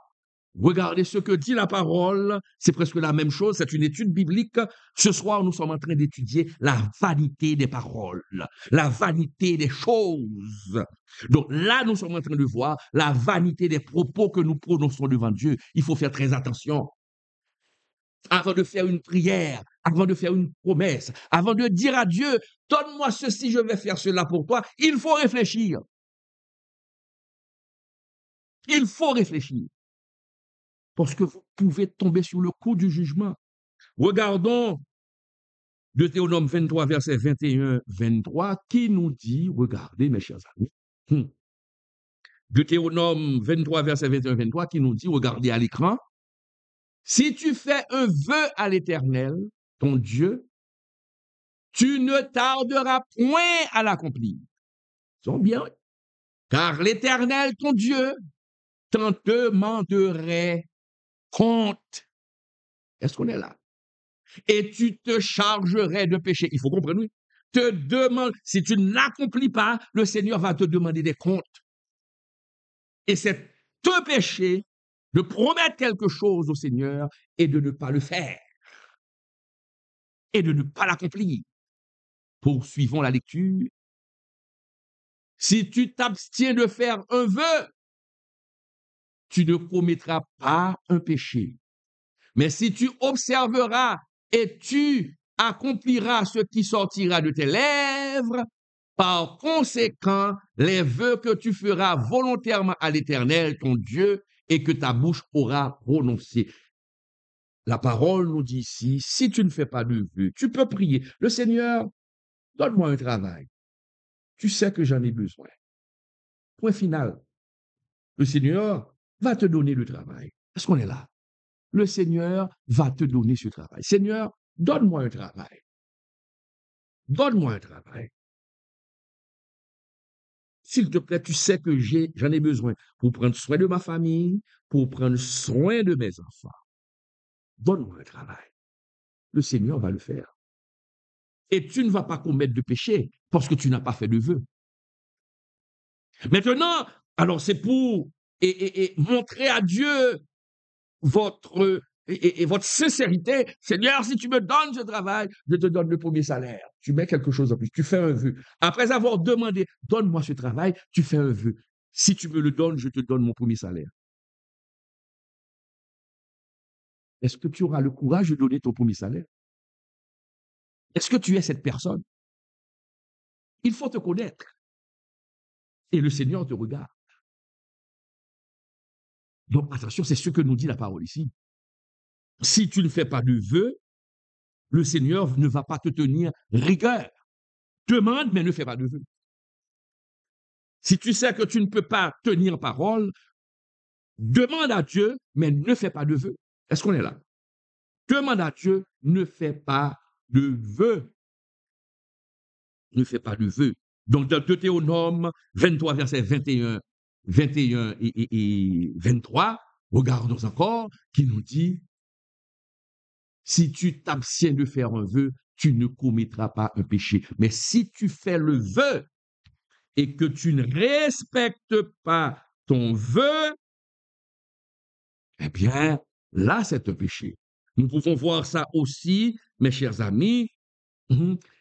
Regardez ce que dit la parole, c'est presque la même chose, c'est une étude biblique. Ce soir, nous sommes en train d'étudier la vanité des paroles, la vanité des choses. Donc là, nous sommes en train de voir la vanité des propos que nous prononçons devant Dieu. Il faut faire très attention. Avant de faire une prière, avant de faire une promesse, avant de dire à Dieu, donne-moi ceci, je vais faire cela pour toi, il faut réfléchir. Il faut réfléchir. Parce que vous pouvez tomber sur le coup du jugement. Regardons Deutéronome 23, verset 21-23, qui nous dit, regardez mes chers amis, Deutéronome 23, verset 21-23, qui nous dit, regardez à l'écran, si tu fais un vœu à l'Éternel, ton Dieu, tu ne tarderas point à l'accomplir. Ils sont bien, car l'Éternel, ton Dieu, t'en demanderait compte. Est-ce qu'on est là? Et tu te chargerais de péché. Il faut comprendre, oui. Te demande, si tu n'accomplis pas, le Seigneur va te demander des comptes. Et c'est te péché de promettre quelque chose au Seigneur et de ne pas le faire. Et de ne pas l'accomplir. Poursuivons la lecture. Si tu t'abstiens de faire un vœu, tu ne commettras pas un péché. Mais si tu observeras et tu accompliras ce qui sortira de tes lèvres, par conséquent, les vœux que tu feras volontairement à l'Éternel, ton Dieu, et que ta bouche aura prononcé. La parole nous dit ici, si tu ne fais pas de vœux, tu peux prier. Le Seigneur, donne-moi un travail. Tu sais que j'en ai besoin. Point final. Le Seigneur va te donner le travail. Est-ce qu'on est là? Le Seigneur va te donner ce travail. Seigneur, donne-moi un travail. Donne-moi un travail. S'il te plaît, tu sais que j'en ai besoin pour prendre soin de ma famille, pour prendre soin de mes enfants. Donne-moi un travail. Le Seigneur va le faire. Et tu ne vas pas commettre de péché parce que tu n'as pas fait de vœu. Maintenant, alors c'est pour montrer à Dieu votre sincérité. Seigneur, si tu me donnes ce travail, je te donne le premier salaire. Tu mets quelque chose en plus, tu fais un vœu. Après avoir demandé, donne-moi ce travail, tu fais un vœu. Si tu me le donnes, je te donne mon premier salaire. Est-ce que tu auras le courage de donner ton premier salaire? Est-ce que tu es cette personne? Il faut te connaître. Et le Seigneur te regarde. Donc attention, c'est ce que nous dit la parole ici. Si tu ne fais pas de vœu, le Seigneur ne va pas te tenir rigueur. Demande, mais ne fais pas de vœu. Si tu sais que tu ne peux pas tenir parole, demande à Dieu, mais ne fais pas de vœu. Est-ce qu'on est là? Demande à Dieu, ne fais pas de vœu. Ne fais pas de vœu. Donc, dans Deutéronome 23, versets 21 et 23, regardons encore, qui nous dit, si tu t'abstiens de faire un vœu, tu ne commettras pas un péché. Mais si tu fais le vœu et que tu ne respectes pas ton vœu, eh bien, là, c'est un péché. Nous pouvons voir ça aussi, mes chers amis,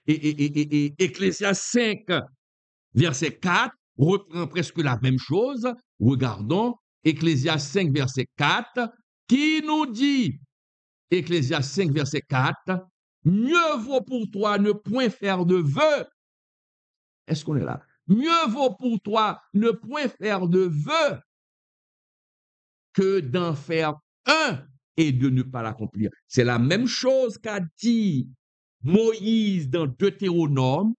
et Ecclésiaste 5, verset 4, reprend presque la même chose. Regardons, Ecclésiaste 5, verset 4, qui nous dit, Ecclésiaste 5, verset 4, mieux vaut pour toi ne point faire de vœux. Est-ce qu'on est là? Mieux vaut pour toi ne point faire de vœux que d'en faire un et de ne pas l'accomplir. C'est la même chose qu'a dit Moïse dans Deutéronome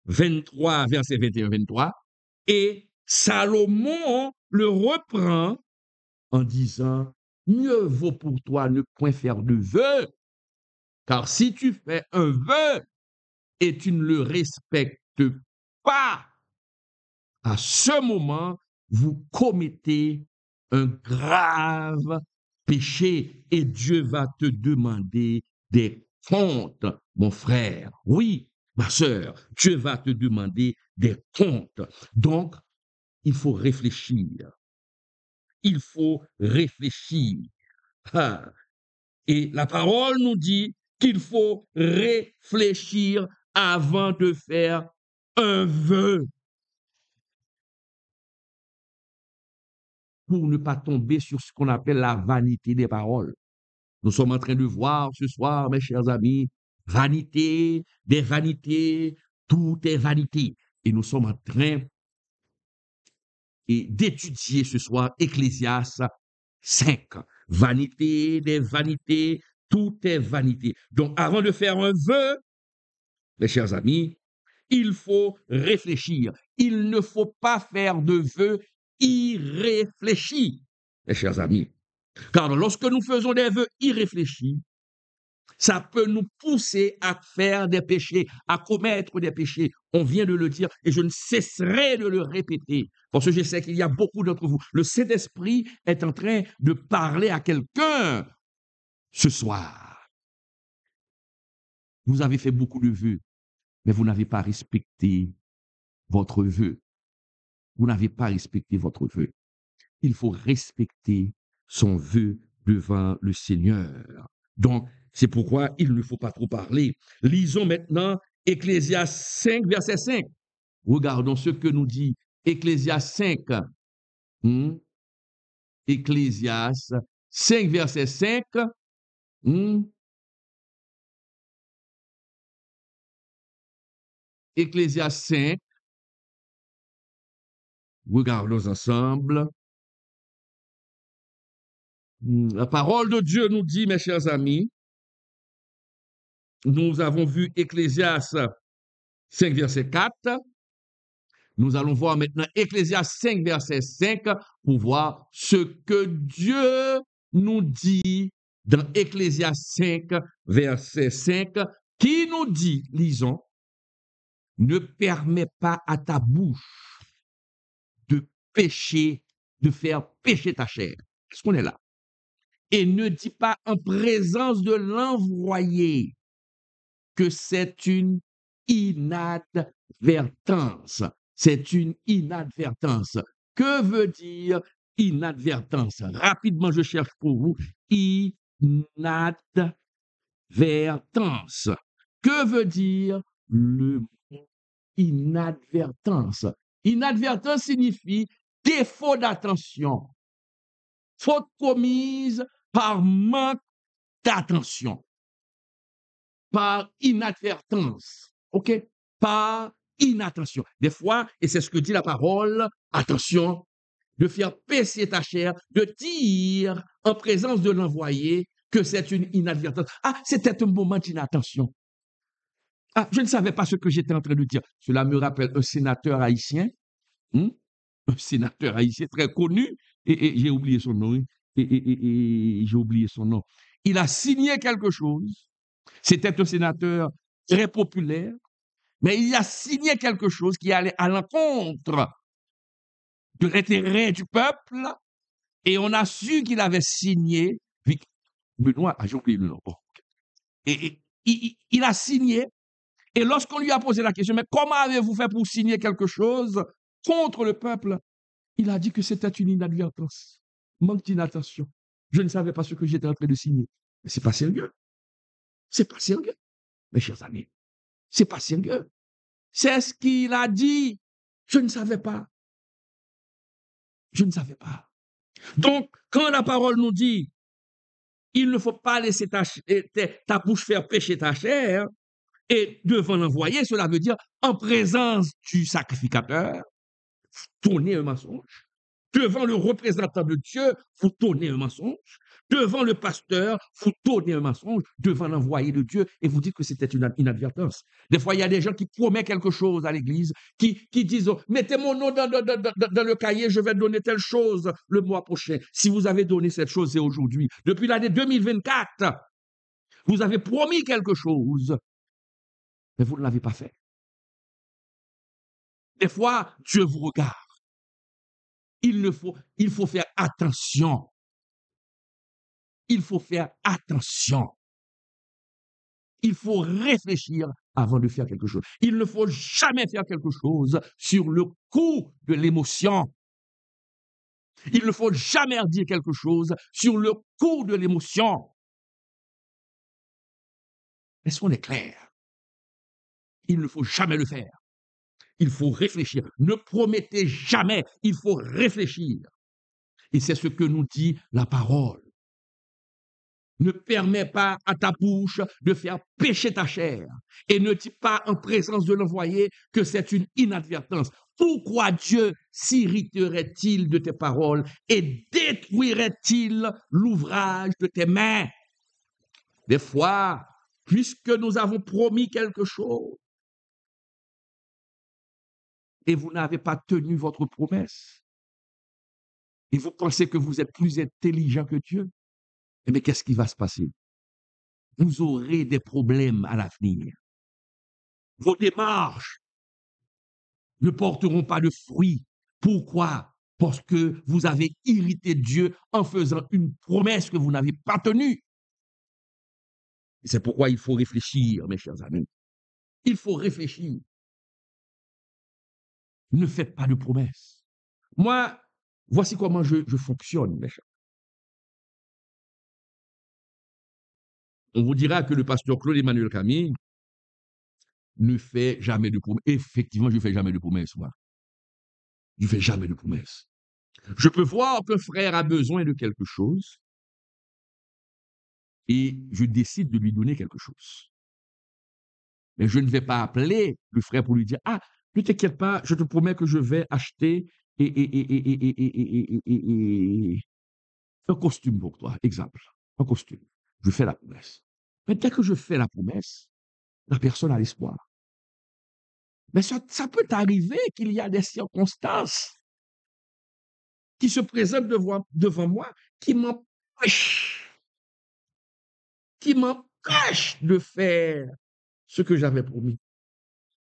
23, verset 21-23, et Salomon le reprend en disant, mieux vaut pour toi ne point faire de vœu, car si tu fais un vœu et tu ne le respectes pas, à ce moment, vous commettez un grave péché et Dieu va te demander des comptes, mon frère. Oui, ma sœur, Dieu va te demander des comptes. Donc, il faut réfléchir. Il faut réfléchir. Ah. Et la parole nous dit qu'il faut réfléchir avant de faire un vœu. Pour ne pas tomber sur ce qu'on appelle la vanité des paroles. Nous sommes en train de voir ce soir, mes chers amis, vanité, des vanités, tout est vanité. Et nous sommes en train d'étudier ce soir Ecclésiaste 5. Vanité, des vanités, Tout est vanité. Donc, avant de faire un vœu, mes chers amis, il faut réfléchir. Il ne faut pas faire de vœux irréfléchis, mes chers amis. Car lorsque nous faisons des vœux irréfléchis, ça peut nous pousser à faire des péchés, à commettre des péchés. On vient de le dire et je ne cesserai de le répéter parce que je sais qu'il y a beaucoup d'entre vous. Le Saint-Esprit est en train de parler à quelqu'un ce soir. Vous avez fait beaucoup de vœux, mais vous n'avez pas respecté votre vœu. Vous n'avez pas respecté votre vœu. Il faut respecter son vœu devant le Seigneur. Donc, c'est pourquoi il ne faut pas trop parler. Lisons maintenant Ecclésiaste 5, verset 5. Regardons ce que nous dit Ecclésiaste 5. Ecclésiaste 5, verset 5. Ecclésiaste 5. Regardons ensemble. La parole de Dieu nous dit, mes chers amis, nous avons vu Ecclésiaste 5, verset 4. Nous allons voir maintenant Ecclésiaste 5, verset 5, pour voir ce que Dieu nous dit dans Ecclésiaste 5, verset 5, qui nous dit, lisons, ne permets pas à ta bouche de pécher, de faire pécher ta chair. Est-ce qu'on est là? Et ne dis pas en présence de l'envoyé que c'est une inadvertance. C'est une inadvertance. Que veut dire inadvertance? Rapidement, je cherche pour vous. Inadvertance. Que veut dire le mot inadvertance? Inadvertance signifie défaut d'attention, faute commise par manque d'attention, par inadvertance, ok? Par inattention. Des fois, et c'est ce que dit la parole, attention, de faire pécher ta chair, de dire en présence de l'envoyé que c'est une inadvertance. Ah, c'était un moment d'inattention. Ah, je ne savais pas ce que j'étais en train de dire. Cela me rappelle un sénateur haïtien, un sénateur haïtien très connu, et j'ai oublié son nom, et j'ai oublié son nom. Il a signé quelque chose. C'était un sénateur très populaire, mais il a signé quelque chose qui allait à l'encontre de l'intérêt du peuple, et on a su qu'il avait signé, Benoît, j'ai oublié le nom, et il a signé, et lorsqu'on lui a posé la question, mais comment avez-vous fait pour signer quelque chose contre le peuple? Il a dit que c'était une inadvertance, manque d'inattention. Je ne savais pas ce que j'étais en train de signer. Mais c'est pas sérieux. C'est pas sérieux, mes chers amis. C'est pas sérieux. C'est ce qu'il a dit. Je ne savais pas. Je ne savais pas. Donc, quand la parole nous dit, il ne faut pas laisser ta bouche faire pécher ta chair, et devant l'envoyé, cela veut dire en présence du sacrificateur, tourner un mensonge. Devant le représentant de Dieu, vous tournez un mensonge. Devant le pasteur, vous tournez un mensonge. Devant l'envoyé de Dieu, et vous dites que c'était une inadvertance. Des fois, il y a des gens qui promettent quelque chose à l'église, qui disent, oh, mettez mon nom dans le cahier, je vais donner telle chose le mois prochain. Si vous avez donné cette chose, c'est aujourd'hui. Depuis l'année 2024, vous avez promis quelque chose, mais vous ne l'avez pas fait. Des fois, Dieu vous regarde. Il faut faire attention. Il faut faire attention. Il faut réfléchir avant de faire quelque chose. Il ne faut jamais faire quelque chose sur le coup de l'émotion. Il ne faut jamais dire quelque chose sur le coup de l'émotion. Est-ce qu'on est clair? Il ne faut jamais le faire. Il faut réfléchir. Ne promettez jamais. Il faut réfléchir. Et c'est ce que nous dit la parole. Ne permets pas à ta bouche de faire pécher ta chair et ne dis pas en présence de l'envoyé que c'est une inadvertance. Pourquoi Dieu s'irriterait-il de tes paroles et détruirait-il l'ouvrage de tes mains? Des fois, puisque nous avons promis quelque chose et vous n'avez pas tenu votre promesse, et vous pensez que vous êtes plus intelligent que Dieu, eh bien, qu'est-ce qui va se passer? Vous aurez des problèmes à l'avenir. Vos démarches ne porteront pas de fruits. Pourquoi? Parce que vous avez irrité Dieu en faisant une promesse que vous n'avez pas tenue. C'est pourquoi il faut réfléchir, mes chers amis. Il faut réfléchir. Ne faites pas de promesses. Moi, voici comment je fonctionne, mes chers. On vous dira que le pasteur Claude Emmanuel Camille ne fait jamais de promesses. Effectivement, je ne fais jamais de promesses, moi. Je ne fais jamais de promesses. Je peux voir qu'un frère a besoin de quelque chose et je décide de lui donner quelque chose. Mais je ne vais pas appeler le frère pour lui dire, ah, ne t'inquiète pas, je te promets que je vais acheter un costume pour toi. Exemple, un costume. Je fais la promesse. Mais dès que je fais la promesse, la personne a l'espoir. Mais ça peut arriver qu'il y a des circonstances qui se présentent devant moi qui m'empêchent de faire ce que j'avais promis.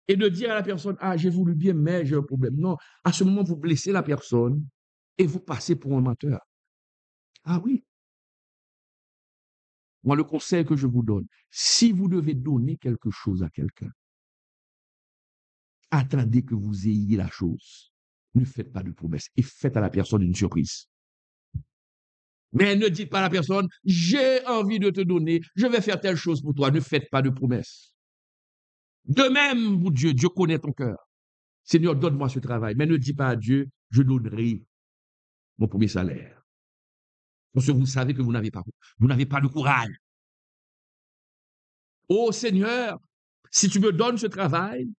Et de dire à la personne, ah, j'ai voulu bien, mais j'ai un problème. Non, à ce moment, vous blessez la personne et vous passez pour un menteur. Ah oui, moi, le conseil que je vous donne, si vous devez donner quelque chose à quelqu'un, attendez que vous ayez la chose. Ne faites pas de promesses et faites à la personne une surprise. Mais ne dites pas à la personne, j'ai envie de te donner, je vais faire telle chose pour toi. Ne faites pas de promesses. De même, pour Dieu, Dieu connaît ton cœur. Seigneur, donne-moi ce travail. Mais ne dis pas à Dieu, je donnerai mon premier salaire. Parce que vous savez que vous n'avez pas de courage. Oh Seigneur, si tu me donnes ce travail,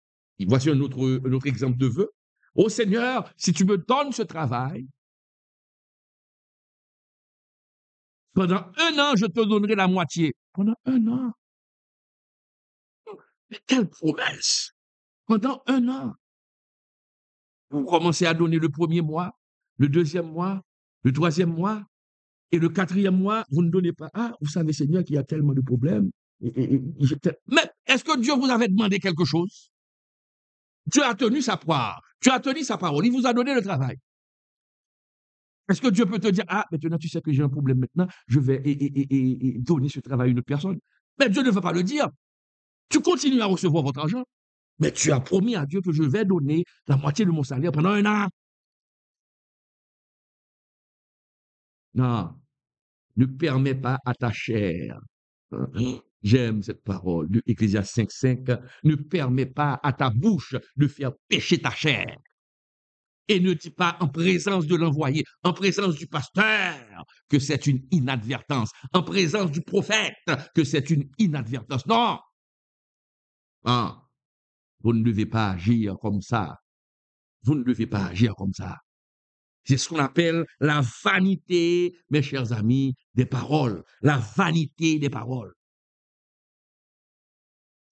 voici un autre exemple de vœu. Oh Seigneur, si tu me donnes ce travail, pendant un an, je te donnerai la moitié. Pendant un an. Mais quelle promesse! Pendant un an. Vous commencez à donner le premier mois, le deuxième mois, le troisième mois, et le quatrième mois, vous ne donnez pas. Ah, vous savez, Seigneur, qu'il y a tellement de problèmes. Mais est-ce que Dieu vous avait demandé quelque chose? Dieu a tenu sa parole. Dieu a tenu sa parole. Il vous a donné le travail. Est-ce que Dieu peut te dire, ah, maintenant tu sais que j'ai un problème maintenant, je vais donner ce travail à une autre personne? Mais Dieu ne veut pas le dire. Tu continues à recevoir votre argent, mais tu as promis à Dieu que je vais donner la moitié de mon salaire pendant un an. Non, ne permets pas à ta chair. J'aime cette parole de Ecclésiaste 5:5. Ne permets pas à ta bouche de faire pécher ta chair. Et ne dis pas en présence de l'envoyé, en présence du pasteur, que c'est une inadvertance, en présence du prophète, que c'est une inadvertance. Non! Ah, vous ne devez pas agir comme ça. Vous ne devez pas agir comme ça. C'est ce qu'on appelle la vanité, mes chers amis, des paroles. La vanité des paroles.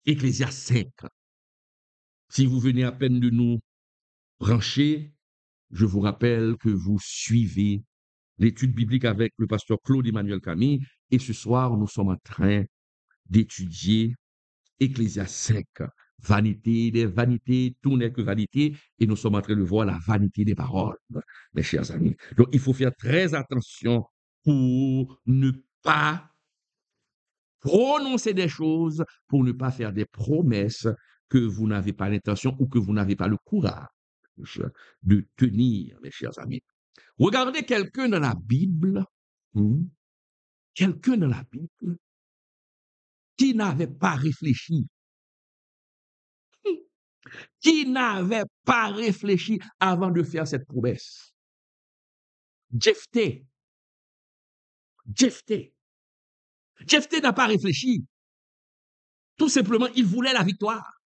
Ecclésiaste 5. Si vous venez à peine de nous brancher, je vous rappelle que vous suivez l'étude biblique avec le pasteur Claude Emmanuel Camille et ce soir, nous sommes en train d'étudier Ecclésiaste 5. Vanité des vanités, tout n'est que vanité et nous sommes en train de voir la vanité des paroles, mes chers amis. Donc, il faut faire très attention pour ne pas prononcer des choses, pour ne pas faire des promesses que vous n'avez pas l'intention ou que vous n'avez pas le courage de tenir, mes chers amis. Regardez quelqu'un dans la Bible, quelqu'un dans la Bible qui n'avait pas réfléchi, qui n'avait pas réfléchi avant de faire cette promesse. Jephthé. Jephthé. Jephthé n'a pas réfléchi. Tout simplement, il voulait la victoire.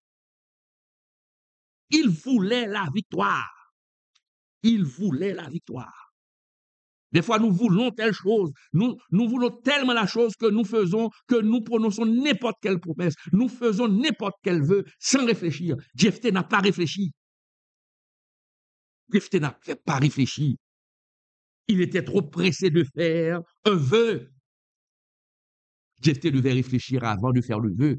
Il voulait la victoire. Il voulait la victoire. Des fois, nous voulons telle chose. Nous voulons tellement la chose que nous faisons, que nous prononçons n'importe quelle promesse. Nous faisons n'importe quel vœu sans réfléchir. Jephthé n'a pas réfléchi. Jephthé n'a pas réfléchi. Il était trop pressé de faire un vœu. Jephthé devait réfléchir avant de faire le vœu,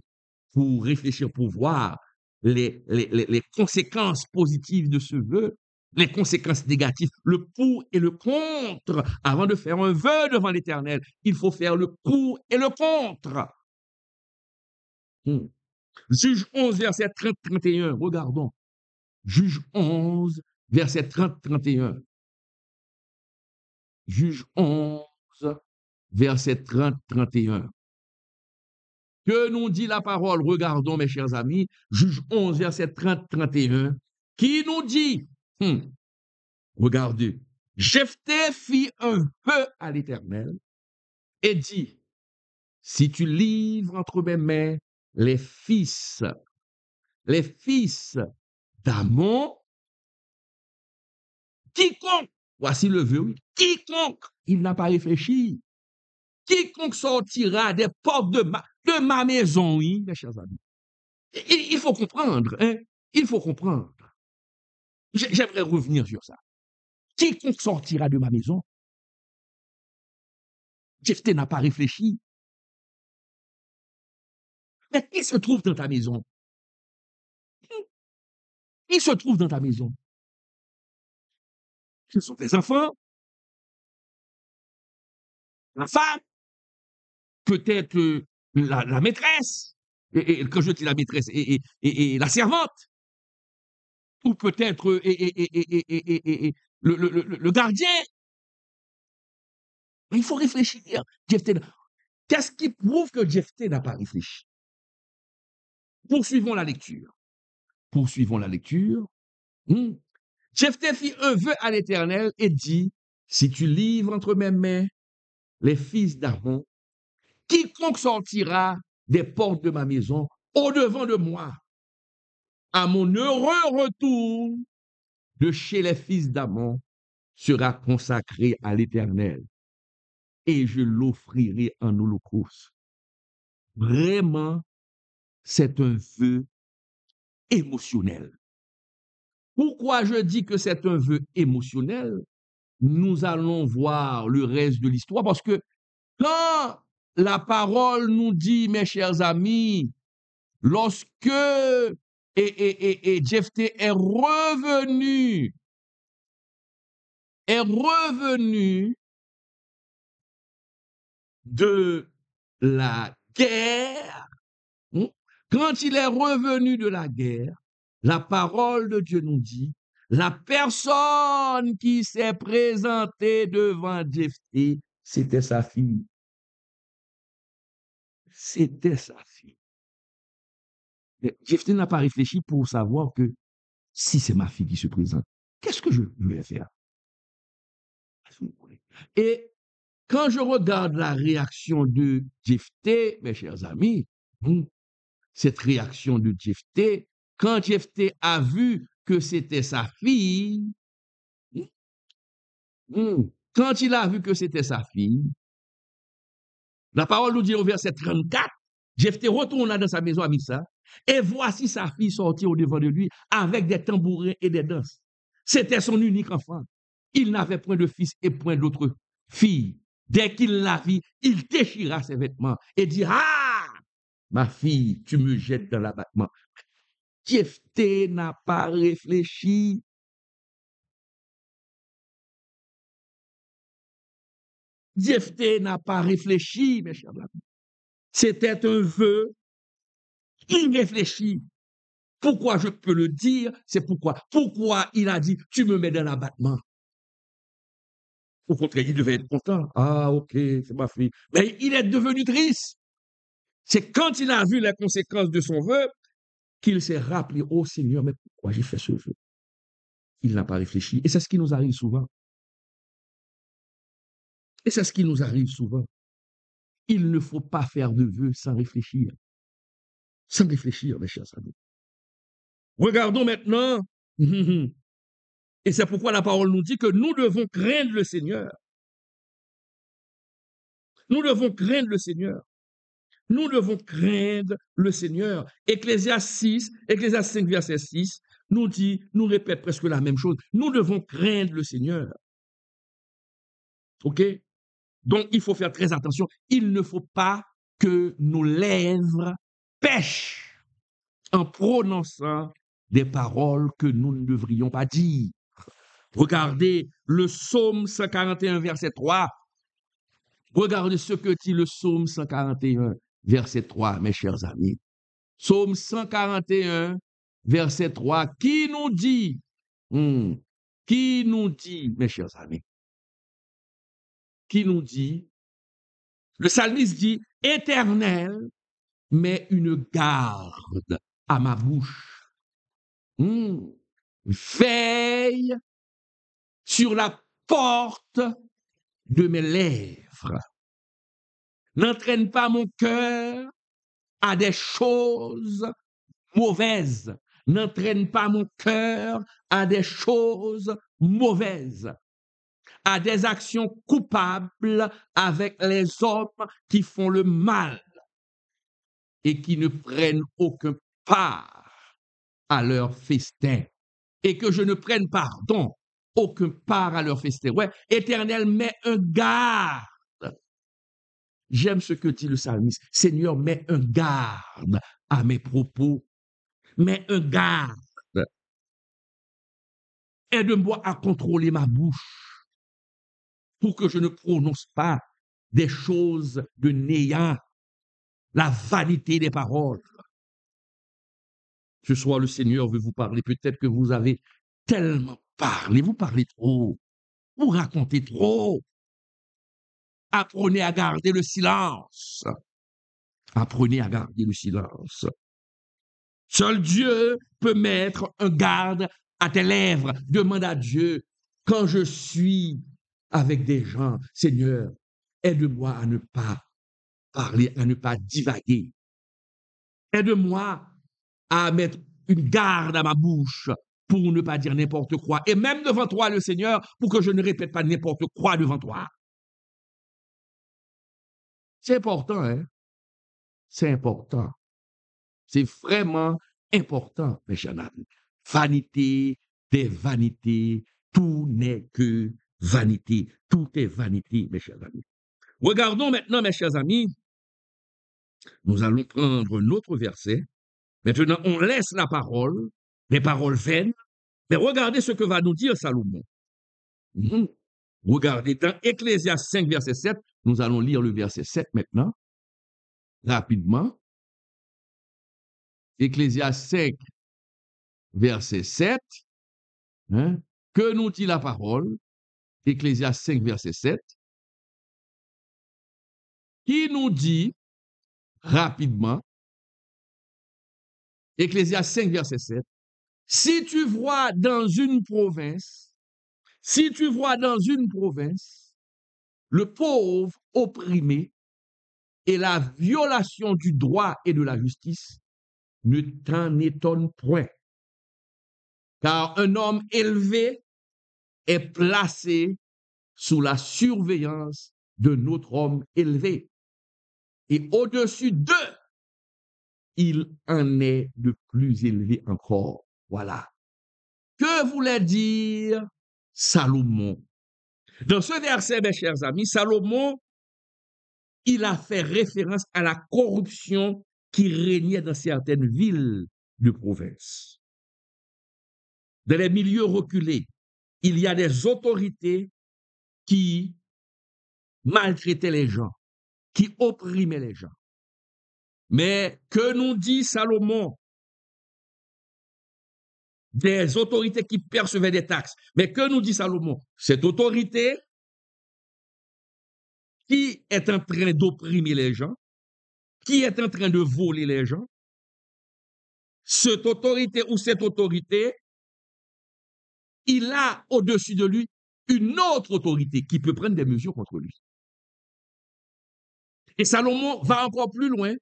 pour réfléchir, pour voir les conséquences positives de ce vœu, les conséquences négatives, le pour et le contre. Avant de faire un vœu devant l'Éternel, il faut faire le pour et le contre. Juge 11, verset 30-31. Regardons. Juge 11, verset 30-31. Juge 11, verset 30-31. Que nous dit la parole? Regardons, mes chers amis, Juge 11, verset 30-31, qui nous dit, regardez, Jephthé fit un vœu à l'Éternel et dit, si tu livres entre mes mains les fils d'Ammon, quiconque, voici le vœu, oui, quiconque, il n'a pas réfléchi, quiconque sortira des portes de ma maison, oui, mes chers amis. Il faut comprendre, hein? Il faut comprendre. J'aimerais revenir sur ça. Quiconque sortira de ma maison, Jephthé n'a pas réfléchi. Mais qui se trouve dans ta maison? Qui se trouve dans ta maison? Ce sont tes enfants, la femme, peut-être la maîtresse, et quand je dis la maîtresse, et la servante, ou peut-être le gardien. Mais il faut réfléchir. Qu'est-ce qui prouve que Jephthé n'a pas réfléchi? Poursuivons la lecture. Poursuivons la lecture. Jephthé fit un vœu à l'Éternel et dit, si tu livres entre mes mains les fils d'Ammon, quiconque sortira des portes de ma maison au-devant de moi, à mon heureux retour de chez les fils d'Ammon, sera consacré à l'Éternel et je l'offrirai en holocauste. Vraiment, c'est un vœu émotionnel. Pourquoi je dis que c'est un vœu émotionnel? Nous allons voir le reste de l'histoire parce que quand la parole nous dit, mes chers amis, lorsque Jephthé est revenu de la guerre, quand il est revenu de la guerre, la parole de Dieu nous dit, la personne qui s'est présentée devant Jephthé, c'était sa fille. C'était sa fille. Jephthé n'a pas réfléchi pour savoir que si c'est ma fille qui se présente, qu'est-ce que je vais faire? Et quand je regarde la réaction de Jephthé, mes chers amis, cette réaction de Jephthé, quand Jephthé a vu que c'était sa fille, quand il a vu que c'était sa fille, la parole nous dit au verset 34, Jephthé retourna dans sa maison à Missa, et voici sa fille sortie au devant de lui avec des tambourins et des danses. C'était son unique enfant. Il n'avait point de fils et point d'autre fille. Dès qu'il la vit, il déchira ses vêtements et dit, ah, ma fille, tu me jettes dans l'abattement. Jephthé n'a pas réfléchi. Jephthé n'a pas réfléchi, mes chers amis. C'était un vœu irréfléchi. Pourquoi je peux le dire? C'est pourquoi il a dit, tu me mets dans l'abattement. Au contraire, il devait être content. Ah, ok, c'est ma fille. Mais il est devenu triste. C'est quand il a vu les conséquences de son vœu qu'il s'est rappelé, oh Seigneur, mais pourquoi j'ai fait ce vœu? Il n'a pas réfléchi. Et c'est ce qui nous arrive souvent. Et c'est ce qui nous arrive souvent. Il ne faut pas faire de vœux sans réfléchir. Sans réfléchir, mes chers amis. Regardons maintenant. Et c'est pourquoi la parole nous dit que nous devons craindre le Seigneur Nous devons craindre le Seigneur. Nous devons craindre le Seigneur. Ecclésias 5, verset 6, nous répète presque la même chose. Nous devons craindre le Seigneur. OK? Donc, il faut faire très attention. Il ne faut pas que nos lèvres pêchent en prononçant des paroles que nous ne devrions pas dire. Regardez le psaume 141, verset 3. Regardez ce que dit le psaume 141, verset 3, mes chers amis. Psaume 141, verset 3, qui nous dit, mes chers amis, qui nous dit, le psalmiste dit, Éternel, mets une garde à ma bouche. Veille sur la porte de mes lèvres. N'entraîne pas mon cœur à des choses mauvaises. N'entraîne pas mon cœur à des choses mauvaises, à des actions coupables avec les hommes qui font le mal et qui ne prennent aucun part à leur festin. Et que je ne prenne, aucun part à leur festin. Ouais, Éternel, mets un garde. J'aime ce que dit le psalmiste. Seigneur, mets un garde à mes propos. Mets un garde. Aide-moi à contrôler ma bouche pour que je ne prononce pas des choses de néant, la vanité des paroles. Ce soir, le Seigneur veut vous parler. Peut-être que vous avez tellement parlé, vous parlez trop, vous racontez trop. Apprenez à garder le silence. Apprenez à garder le silence. Seul Dieu peut mettre un garde à tes lèvres. Demande à Dieu, quand je suis avec des gens, Seigneur, aide-moi à ne pas parler, à ne pas divaguer. Aide-moi à mettre une garde à ma bouche pour ne pas dire n'importe quoi. Et même devant toi, le Seigneur, pour que je ne répète pas n'importe quoi devant toi. C'est important, hein? C'est important. C'est vraiment important, mes chers amis. Vanité des vanités, tout n'est que vanité. Tout est vanité, mes chers amis. Regardons maintenant, mes chers amis, nous allons prendre notre verset. Maintenant, on laisse la parole, les paroles vaines, mais regardez ce que va nous dire Salomon. Regardez, dans Ecclésias 5, verset 7, nous allons lire le verset 7 maintenant, rapidement. Ecclésias 5, verset 7, que nous dit la parole? Ecclésias 5, verset 7, qui nous dit rapidement, Ecclésias 5, verset 7, si tu vois dans une province, le pauvre opprimé et la violation du droit et de la justice, ne t'en étonne point. Car un homme élevé est placé sous la surveillance d'un autre homme élevé. Et au-dessus d'eux, il en est de plus élevé encore. Voilà. Que voulait dire Salomon? Dans ce verset, mes chers amis, Salomon, il a fait référence à la corruption qui régnait dans certaines villes de province. Dans les milieux reculés, il y a des autorités qui maltraitaient les gens, qui opprimaient les gens. Mais que nous dit Salomon? Des autorités qui percevaient des taxes. Mais que nous dit Salomon? Cette autorité qui est en train d'opprimer les gens, qui est en train de voler les gens, cette autorité, il a au-dessus de lui une autre autorité qui peut prendre des mesures contre lui. Et Salomon va encore plus loin.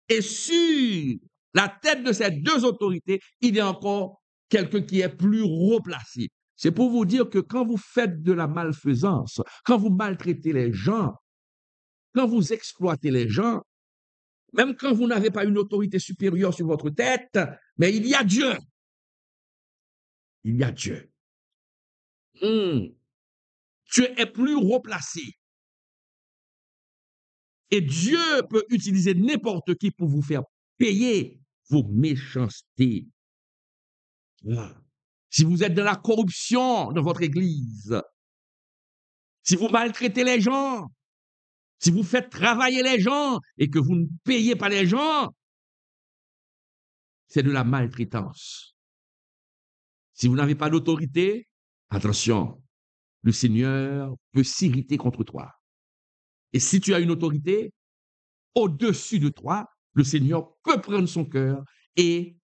Et sur la tête de ces deux autorités, il y a encore quelqu'un qui est plus haut placé. C'est pour vous dire que quand vous faites de la malfaisance, quand vous maltraitez les gens, quand vous exploitez les gens, même quand vous n'avez pas une autorité supérieure sur votre tête, mais il y a Dieu. Il y a Dieu. Dieu est plus haut placé. Et Dieu peut utiliser n'importe qui pour vous faire payer vos méchancetés. Si vous êtes dans la corruption de votre église, si vous maltraitez les gens, si vous faites travailler les gens et que vous ne payez pas les gens, c'est de la maltraitance. Si vous n'avez pas d'autorité, attention, le Seigneur peut s'irriter contre toi. Et si tu as une autorité, au-dessus de toi, le Seigneur peut prendre son cœur et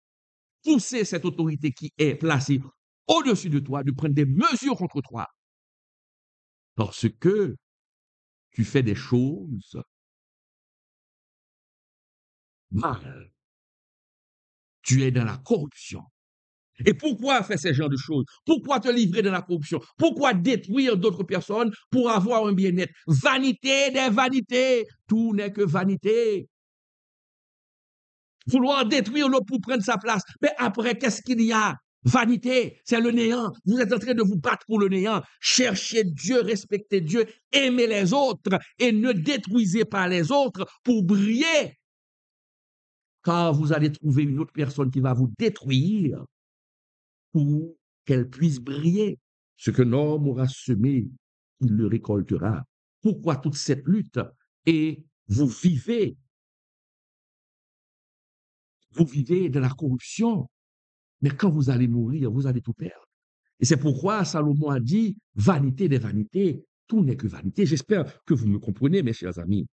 pousser cette autorité qui est placée au-dessus de toi, de prendre des mesures contre toi. Parce que tu fais des choses mal. Tu es dans la corruption. Et pourquoi faire ce genre de choses? Pourquoi te livrer dans la corruption? Pourquoi détruire d'autres personnes pour avoir un bien-être? Vanité des vanités. Tout n'est que vanité. Vouloir détruire l'autre pour prendre sa place. Mais après, qu'est-ce qu'il y a? Vanité, c'est le néant. Vous êtes en train de vous battre pour le néant. Cherchez Dieu, respectez Dieu, aimez les autres et ne détruisez pas les autres pour briller. Car vous allez trouver une autre personne qui va vous détruire pour qu'elle puisse briller. Ce qu'un homme aura semé, il le récoltera. Pourquoi toute cette lutte? Et vous vivez de la corruption. Mais quand vous allez mourir, vous allez tout perdre. Et c'est pourquoi Salomon a dit, vanité des vanités, tout n'est que vanité. J'espère que vous me comprenez, mes chers amis.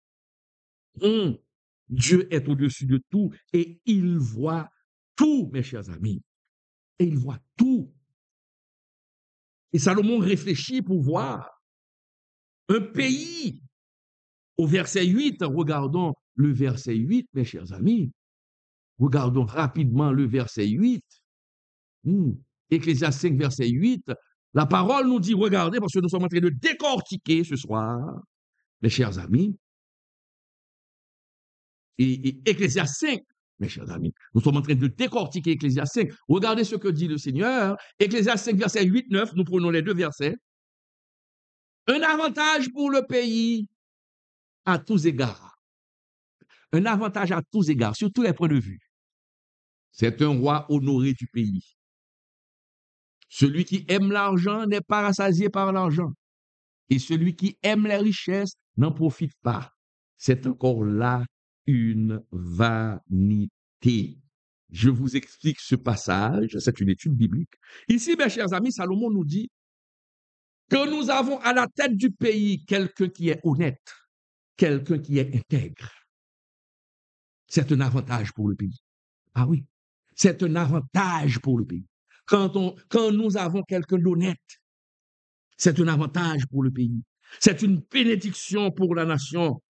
Dieu est au-dessus de tout et il voit tout, mes chers amis. Et il voit tout. Et Salomon réfléchit pour voir un pays. Au verset 8, regardons le verset 8, mes chers amis. Regardons rapidement le verset 8. Ecclésiaste 5, verset 8. La parole nous dit, regardez, parce que nous sommes en train de décortiquer ce soir, mes chers amis. Et Ecclésiaste 5, mes chers amis, nous sommes en train de décortiquer Ecclésiaste 5. Regardez ce que dit le Seigneur. Ecclésiaste 5, verset 8, 9, nous prenons les deux versets. Un avantage pour le pays à tous égards. Un avantage à tous égards, sur tous les points de vue. C'est un roi honoré du pays. Celui qui aime l'argent n'est pas rassasié par l'argent. Et celui qui aime les richesses n'en profite pas. C'est encore là une vanité. Je vous explique ce passage, c'est une étude biblique. Ici, mes chers amis, Salomon nous dit que nous avons à la tête du pays quelqu'un qui est honnête, quelqu'un qui est intègre. C'est un avantage pour le pays. Ah oui, c'est un avantage pour le pays. Quand nous avons quelqu'un d'honnête, c'est un avantage pour le pays. C'est une bénédiction pour la nation.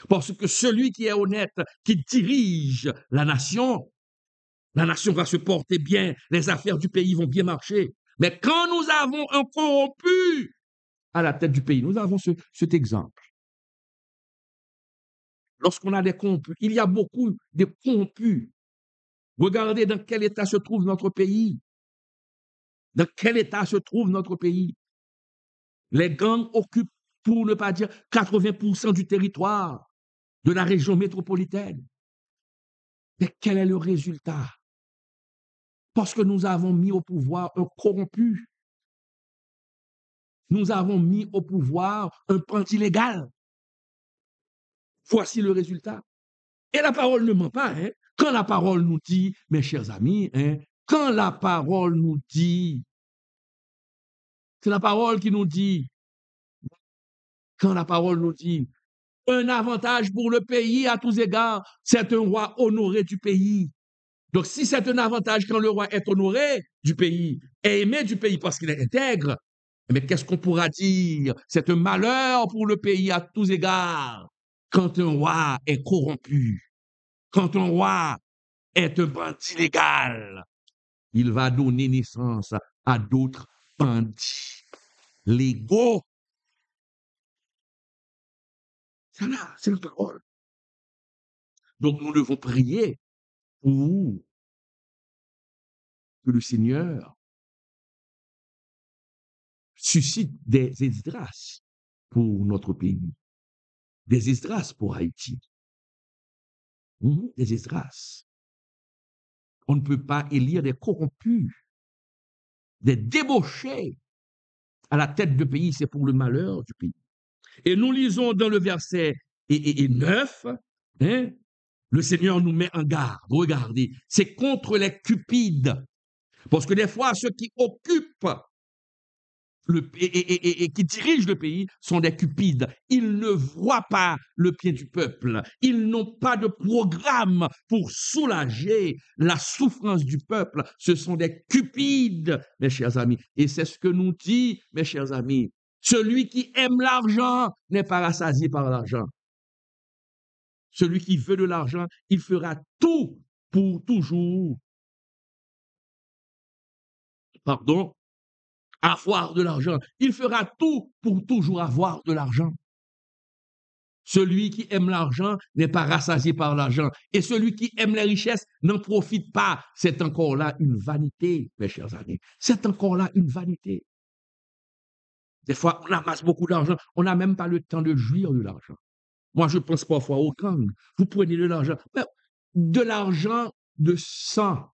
Parce que celui qui est honnête, qui dirige la nation va se porter bien, les affaires du pays vont bien marcher. Mais quand nous avons un corrompu à la tête du pays, nous avons cet exemple. Lorsqu'on a des corrompus, il y a beaucoup de corrompus. Regardez dans quel état se trouve notre pays. Dans quel état se trouve notre pays? Les gangs occupent, pour ne pas dire 80% du territoire de la région métropolitaine. Mais quel est le résultat? Parce que nous avons mis au pouvoir un corrompu. Nous avons mis au pouvoir un pente illégal. Voici le résultat. Et la parole ne ment pas. Quand la parole nous dit, mes chers amis, quand la parole nous dit, c'est la parole qui nous dit, quand la parole nous dit, un avantage pour le pays à tous égards, c'est un roi honoré du pays. Donc, si c'est un avantage quand le roi est honoré du pays, est aimé du pays parce qu'il est intègre, mais qu'est-ce qu'on pourra dire? C'est un malheur pour le pays à tous égards quand un roi est corrompu, quand un roi est un bandit légal. Il va donner naissance à d'autres bandits légaux. Ça là, c'est la parole. Donc nous devons prier pour que le Seigneur suscite des Esdras pour notre pays, des Esdras pour Haïti, des Esdras. On ne peut pas élire des corrompus, des débauchés à la tête du pays, c'est pour le malheur du pays. Et nous lisons dans le verset 9, hein, le Seigneur nous met en garde. Regardez, c'est contre les cupides. Parce que des fois, ceux qui occupent et qui dirigent le pays sont des cupides. Ils ne voient pas le pied du peuple. Ils n'ont pas de programme pour soulager la souffrance du peuple. Ce sont des cupides, mes chers amis. Et c'est ce que nous dit, mes chers amis. Celui qui aime l'argent n'est pas rassasié par l'argent. Celui qui veut de l'argent, il fera tout pour toujours, avoir de l'argent. Il fera tout pour toujours avoir de l'argent. Celui qui aime l'argent n'est pas rassasié par l'argent. Et celui qui aime les richesses n'en profite pas. C'est encore là une vanité, mes chers amis. C'est encore là une vanité. Des fois, on amasse beaucoup d'argent. On n'a même pas le temps de jouir de l'argent. Moi, je pense parfois au gang. Vous prenez de l'argent de sang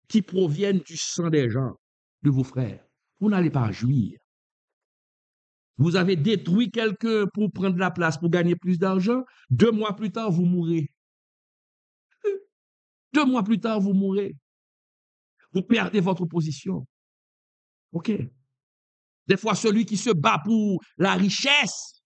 qui proviennent du sang des gens, de vos frères. Vous n'allez pas jouir. Vous avez détruit quelqu'un pour prendre la place, pour gagner plus d'argent. 2 mois plus tard, vous mourrez. 2 mois plus tard, vous mourrez. Vous perdez votre position. OK. Des fois, celui qui se bat pour la richesse,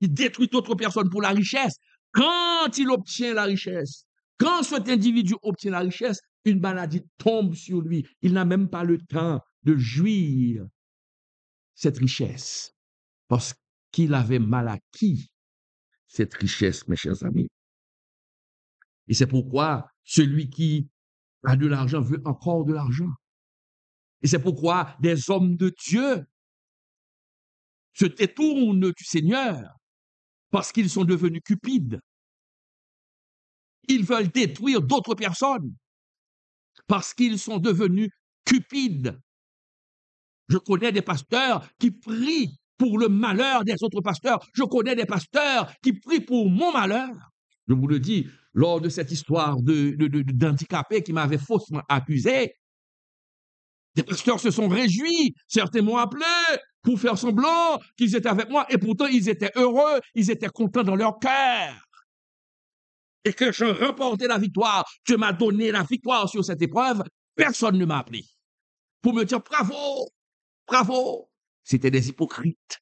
il détruit d'autres personnes pour la richesse. Quand il obtient la richesse, quand cet individu obtient la richesse, une maladie tombe sur lui. Il n'a même pas le temps de jouir cette richesse parce qu'il avait mal acquis cette richesse, mes chers amis. Et c'est pourquoi celui qui a de l'argent veut encore de l'argent. Et c'est pourquoi des hommes de Dieu se détournent du Seigneur parce qu'ils sont devenus cupides. Ils veulent détruire d'autres personnes parce qu'ils sont devenus cupides. Je connais des pasteurs qui prient pour le malheur des autres pasteurs. Je connais des pasteurs qui prient pour mon malheur. Je vous le dis, lors de cette histoire d'handicapés qui m'avaient faussement accusé, des pasteurs se sont réjouis. Certains m'ont appelé pour faire semblant qu'ils étaient avec moi et pourtant ils étaient heureux, ils étaient contents dans leur cœur. Et que je remportais la victoire, Dieu m'a donné la victoire sur cette épreuve, personne ne m'a appelé pour me dire bravo, bravo. C'était des hypocrites.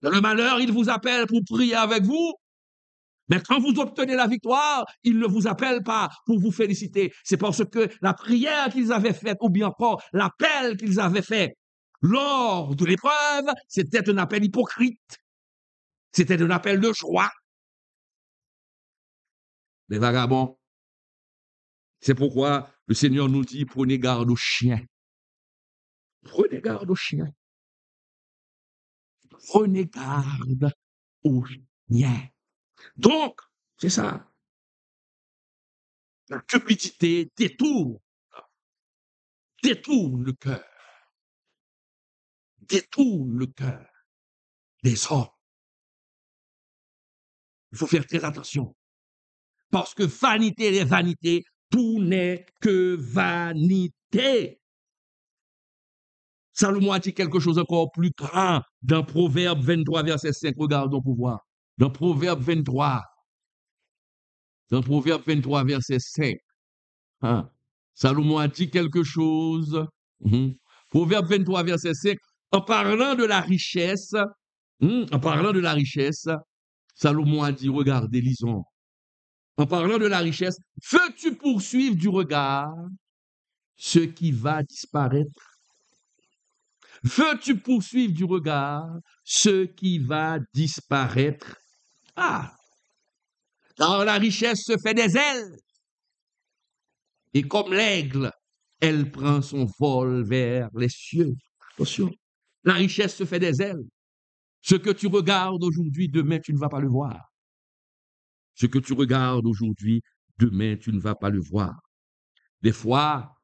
Dans le malheur, ils vous appellent pour prier avec vous, mais quand vous obtenez la victoire, ils ne vous appellent pas pour vous féliciter. C'est parce que la prière qu'ils avaient faite, ou bien encore l'appel qu'ils avaient fait lors de l'épreuve, c'était un appel hypocrite. C'était un appel de joie. Les vagabonds. C'est pourquoi le Seigneur nous dit, prenez garde aux chiens. Prenez garde aux chiens. Prenez garde aux chiens. Donc, c'est ça. La cupidité détourne le cœur. Détourne le cœur des hommes. Il faut faire très attention. Parce que vanité des vanités, tout n'est que vanité. Salomon a dit quelque chose encore plus grand dans Proverbe 23, verset 5. Regardons pour voir. Dans Proverbe 23, verset 5. Hein? Salomon a dit quelque chose. Proverbe 23, verset 5. En parlant de la richesse, Salomon a dit, regardez, lisons. En parlant de la richesse, veux-tu poursuivre du regard ce qui va disparaître? Veux-tu poursuivre du regard ce qui va disparaître? Ah! Car la richesse se fait des ailes. Et comme l'aigle, elle prend son vol vers les cieux. Attention, la richesse se fait des ailes. Ce que tu regardes aujourd'hui, demain, tu ne vas pas le voir. Ce que tu regardes aujourd'hui, demain, tu ne vas pas le voir. Des fois,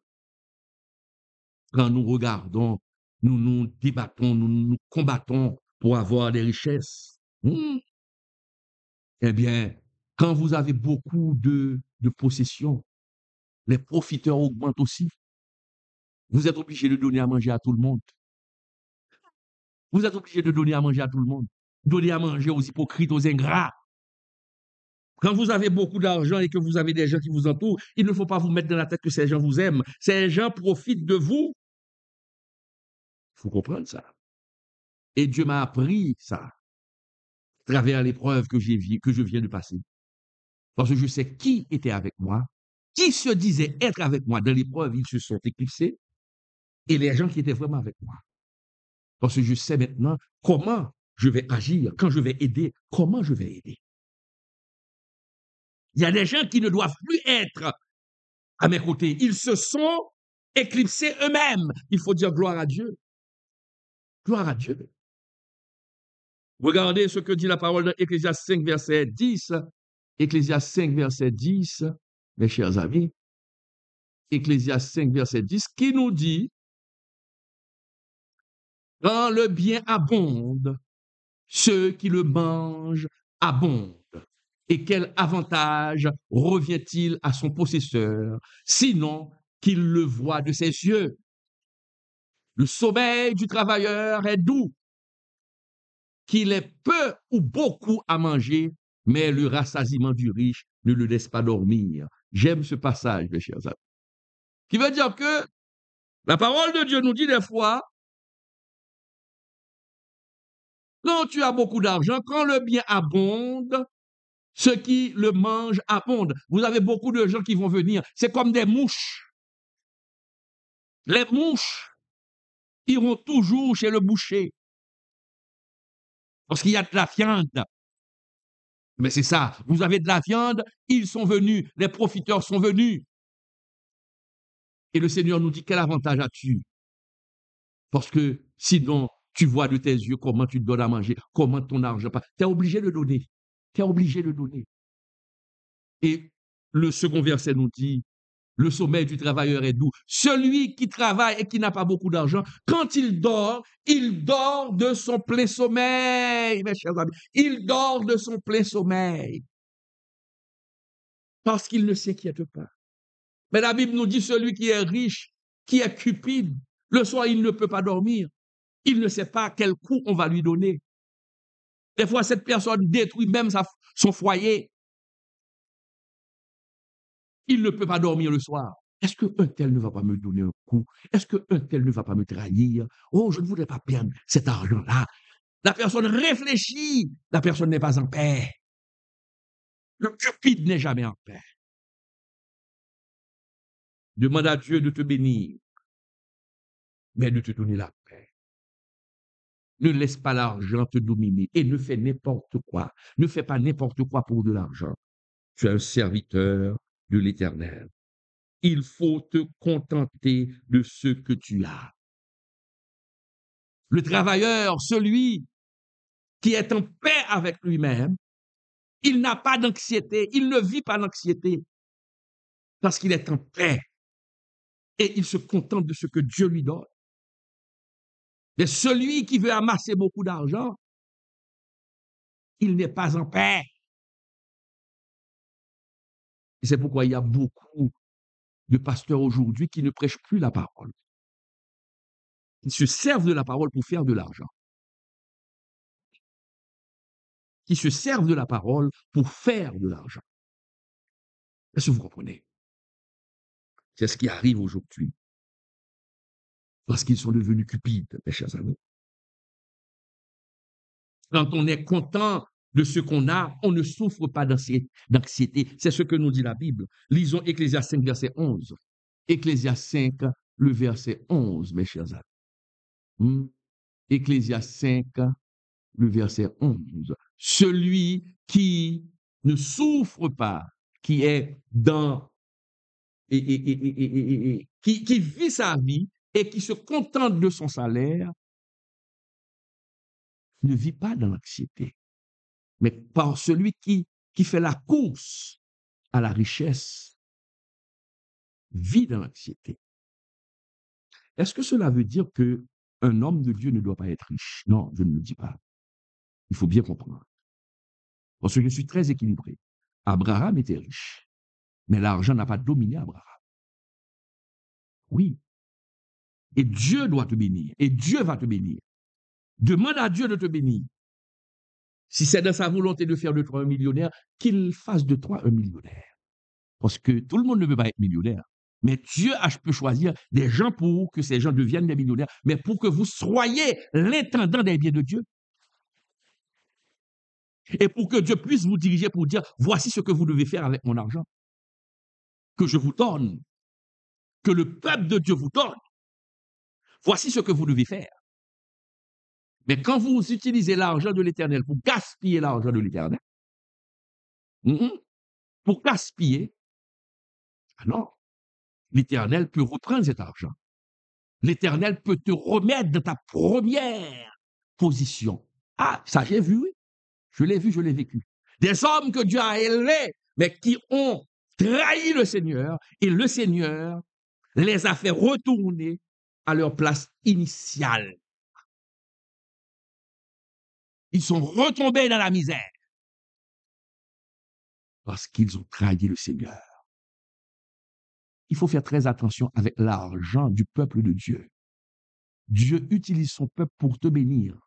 quand nous regardons, nous nous débattons, nous nous combattons pour avoir des richesses. Eh bien, quand vous avez beaucoup de possessions, les profiteurs augmentent aussi. Vous êtes obligé de donner à manger à tout le monde. Vous êtes obligé de donner à manger à tout le monde. Donner à manger aux hypocrites, aux ingrats. Quand vous avez beaucoup d'argent et que vous avez des gens qui vous entourent, il ne faut pas vous mettre dans la tête que ces gens vous aiment. Ces gens profitent de vous. Il faut comprendre ça. Et Dieu m'a appris ça à travers l'épreuve que je viens de passer. Parce que je sais qui était avec moi, qui se disait être avec moi dans l'épreuve, ils se sont éclipsés, et les gens qui étaient vraiment avec moi. Parce que je sais maintenant comment je vais agir, quand je vais aider, comment je vais aider. Il y a des gens qui ne doivent plus être à mes côtés. Ils se sont éclipsés eux-mêmes. Il faut dire gloire à Dieu. Gloire à Dieu. Regardez ce que dit la parole dans Ecclésiaste 5, verset 10. Ecclésiaste 5, verset 10, mes chers amis. Ecclésiaste 5, verset 10, qui nous dit, quand le bien abonde, ceux qui le mangent abondent. Et quel avantage revient-il à son possesseur, sinon qu'il le voit de ses yeux? Le sommeil du travailleur est doux, qu'il ait peu ou beaucoup à manger, mais le rassasiement du riche ne le laisse pas dormir. J'aime ce passage, mes chers amis. Qui veut dire que la parole de Dieu nous dit des fois, quand tu as beaucoup d'argent, quand le bien abonde, ceux qui le mangent abondent. Vous avez beaucoup de gens qui vont venir. C'est comme des mouches. Les mouches iront toujours chez le boucher parce qu'il y a de la viande. Mais c'est ça, vous avez de la viande, ils sont venus, les profiteurs sont venus. Et le Seigneur nous dit, quel avantage as-tu? Parce que sinon, tu vois de tes yeux comment tu te donnes à manger, comment ton argent passe. Tu es obligé de donner. Tu es obligé de donner. Et le second verset nous dit, le sommeil du travailleur est doux. Celui qui travaille et qui n'a pas beaucoup d'argent, quand il dort de son plein sommeil, mes chers amis. Il dort de son plein sommeil. Parce qu'il ne s'inquiète pas. Mais la Bible nous dit, celui qui est riche, qui est cupide, le soir, il ne peut pas dormir. Il ne sait pas quel coup on va lui donner. Des fois, cette personne détruit même son foyer. Il ne peut pas dormir le soir. Est-ce qu'un tel ne va pas me donner un coup? Est-ce qu'un tel ne va pas me trahir? Oh, je ne voudrais pas perdre cet argent-là. La personne réfléchit. La personne n'est pas en paix. Le cupide n'est jamais en paix. Demande à Dieu de te bénir, mais de te donner la paix. Ne laisse pas l'argent te dominer et ne fais n'importe quoi. Ne fais pas n'importe quoi pour de l'argent. Tu es un serviteur de l'Éternel. Il faut te contenter de ce que tu as. Le travailleur, celui qui est en paix avec lui-même, il n'a pas d'anxiété, il ne vit pas d'anxiété parce qu'il est en paix et il se contente de ce que Dieu lui donne. Mais celui qui veut amasser beaucoup d'argent, il n'est pas en paix. Et c'est pourquoi il y a beaucoup de pasteurs aujourd'hui qui ne prêchent plus la parole. Ils se servent de la parole pour faire de l'argent. Qui se servent de la parole pour faire de l'argent. Est-ce que vous comprenez? C'est ce qui arrive aujourd'hui. Parce qu'ils sont devenus cupides, mes chers amis. Quand on est content de ce qu'on a, on ne souffre pas d'anxiété. C'est ce que nous dit la Bible. Lisons Ecclésiaste 5, verset 11. Ecclésiaste 5, le verset 11, mes chers amis. Ecclésiaste 5, le verset 11. Celui qui ne souffre pas, qui est dans qui vit sa vie et qui se contente de son salaire, ne vit pas dans l'anxiété, mais par celui qui fait la course à la richesse vit dans l'anxiété. Est-ce que cela veut dire que un homme de Dieu ne doit pas être riche? Non, je ne le dis pas. Il faut bien comprendre. Parce que je suis très équilibré. Abraham était riche, mais l'argent n'a pas dominé Abraham. Oui. Et Dieu doit te bénir. Et Dieu va te bénir. Demande à Dieu de te bénir. Si c'est dans sa volonté de faire de toi un millionnaire, qu'il fasse de toi un millionnaire. Parce que tout le monde ne veut pas être millionnaire. Mais Dieu peut choisir des gens pour que ces gens deviennent des millionnaires, mais pour que vous soyez l'intendant des biens de Dieu. Et pour que Dieu puisse vous diriger pour dire, voici ce que vous devez faire avec mon argent, que je vous donne, que le peuple de Dieu vous donne. Voici ce que vous devez faire. Mais quand vous utilisez l'argent de l'Éternel pour gaspiller l'argent de l'Éternel, pour gaspiller, non, l'Éternel peut reprendre cet argent. L'Éternel peut te remettre dans ta première position. Ah, ça j'ai vu, oui. Je l'ai vu, je l'ai vécu. Des hommes que Dieu a élevés, mais qui ont trahi le Seigneur, et le Seigneur les a fait retourner à leur place initiale. Ils sont retombés dans la misère parce qu'ils ont trahi le Seigneur. Il faut faire très attention avec l'argent du peuple de Dieu. Dieu utilise son peuple pour te bénir.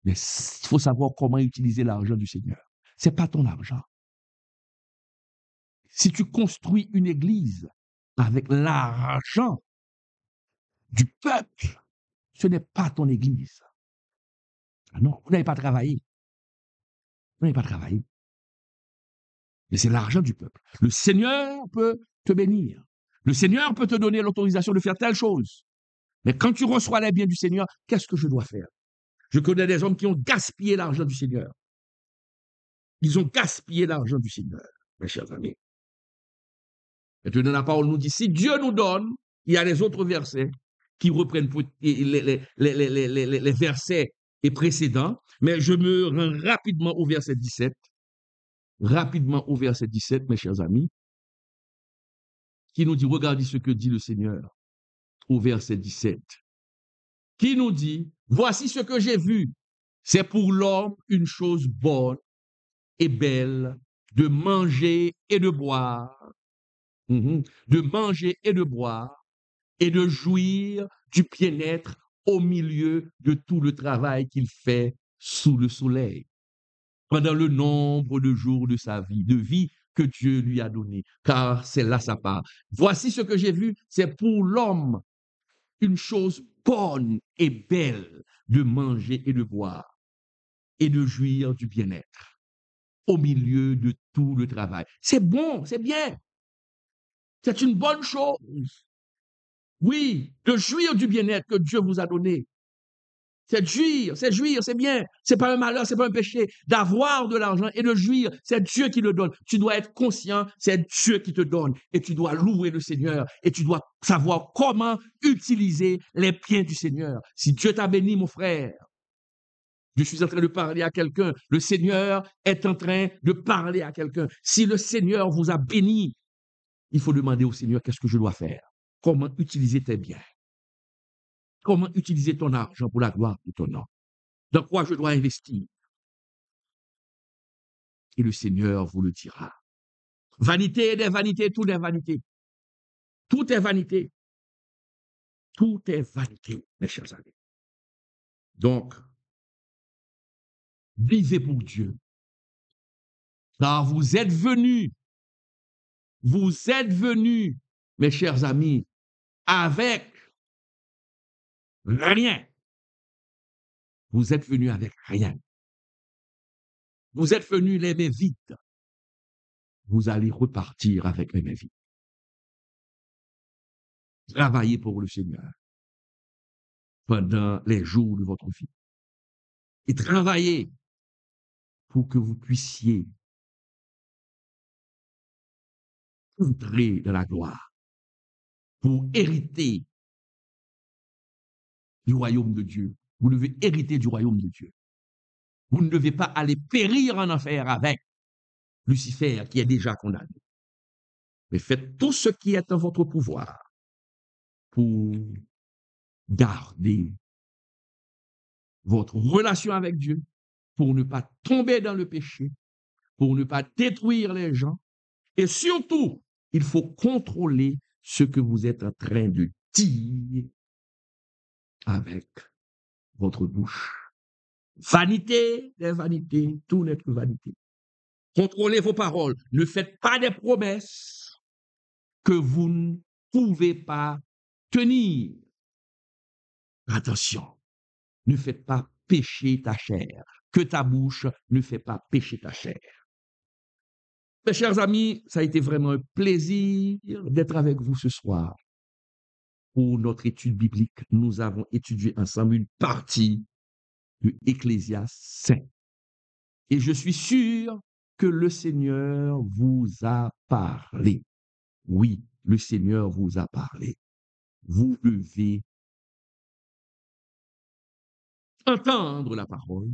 Mais il faut savoir comment utiliser l'argent du Seigneur. Ce n'est pas ton argent. Si tu construis une église avec l'argent du peuple, ce n'est pas ton église. Ah non, vous n'avez pas travaillé. Vous n'avez pas travaillé. Mais c'est l'argent du peuple. Le Seigneur peut te bénir. Le Seigneur peut te donner l'autorisation de faire telle chose. Mais quand tu reçois les biens du Seigneur, qu'est-ce que je dois faire? Je connais des hommes qui ont gaspillé l'argent du Seigneur. Ils ont gaspillé l'argent du Seigneur, mes chers amis. Maintenant, la parole nous dit, si Dieu nous donne, il y a les autres versets qui reprennent les versets précédents, mais je me rends rapidement au verset 17. Rapidement au verset 17, mes chers amis, qui nous dit, regardez ce que dit le Seigneur au verset 17, qui nous dit, voici ce que j'ai vu, c'est pour l'homme une chose bonne et belle, de manger et de boire, de manger et de boire, et de jouir du bien-être au milieu de tout le travail qu'il fait sous le soleil, pendant le nombre de jours de sa vie, que Dieu lui a donné, car c'est là sa part. Voici ce que j'ai vu, c'est pour l'homme une chose bonne et belle de manger et de boire et de jouir du bien-être au milieu de tout le travail. C'est bon, c'est bien. C'est une bonne chose. Oui, de jouir du bien-être que Dieu vous a donné. C'est jouir, c'est bien. C'est pas un malheur, c'est pas un péché d'avoir de l'argent et de jouir. C'est Dieu qui le donne. Tu dois être conscient, c'est Dieu qui te donne. Et tu dois louer le Seigneur. Et tu dois savoir comment utiliser les biens du Seigneur. Si Dieu t'a béni, mon frère, je suis en train de parler à quelqu'un. Le Seigneur est en train de parler à quelqu'un. Si le Seigneur vous a béni, il faut demander au Seigneur, qu'est-ce que je dois faire? Comment utiliser tes biens? Comment utiliser ton argent pour la gloire de ton nom? Dans quoi je dois investir? Et le Seigneur vous le dira. Vanité des vanités, tout est vanité. Tout est vanité. Tout est vanité, mes chers amis. Donc, vivez pour Dieu. Car vous êtes venus, mes chers amis, avec rien. Vous êtes venus avec rien. Vous êtes venus les mains vides. Vous allez repartir avec les mains vides. Travaillez pour le Seigneur pendant les jours de votre vie. Et travaillez pour que vous puissiez entrer dans la gloire, pour hériter du royaume de Dieu, Vous devez hériter du royaume de Dieu. Vous ne devez pas aller périr en enfer avec Lucifer qui est déjà condamné. Mais faites tout ce qui est en votre pouvoir pour garder votre relation avec Dieu, pour ne pas tomber dans le péché, pour ne pas détruire les gens. Et surtout, il faut contrôler ce que vous êtes en train de dire avec votre bouche. Vanité des vanités, tout n'est que vanité. Contrôlez vos paroles. Ne faites pas des promesses que vous ne pouvez pas tenir. Attention, ne faites pas pécher ta chair. Que ta bouche ne fait pas pécher ta chair. Mes chers amis, ça a été vraiment un plaisir d'être avec vous ce soir. Pour notre étude biblique, nous avons étudié ensemble une partie de Ecclésiaste 5. Et je suis sûr que le Seigneur vous a parlé. Oui, le Seigneur vous a parlé. Vous devez entendre la parole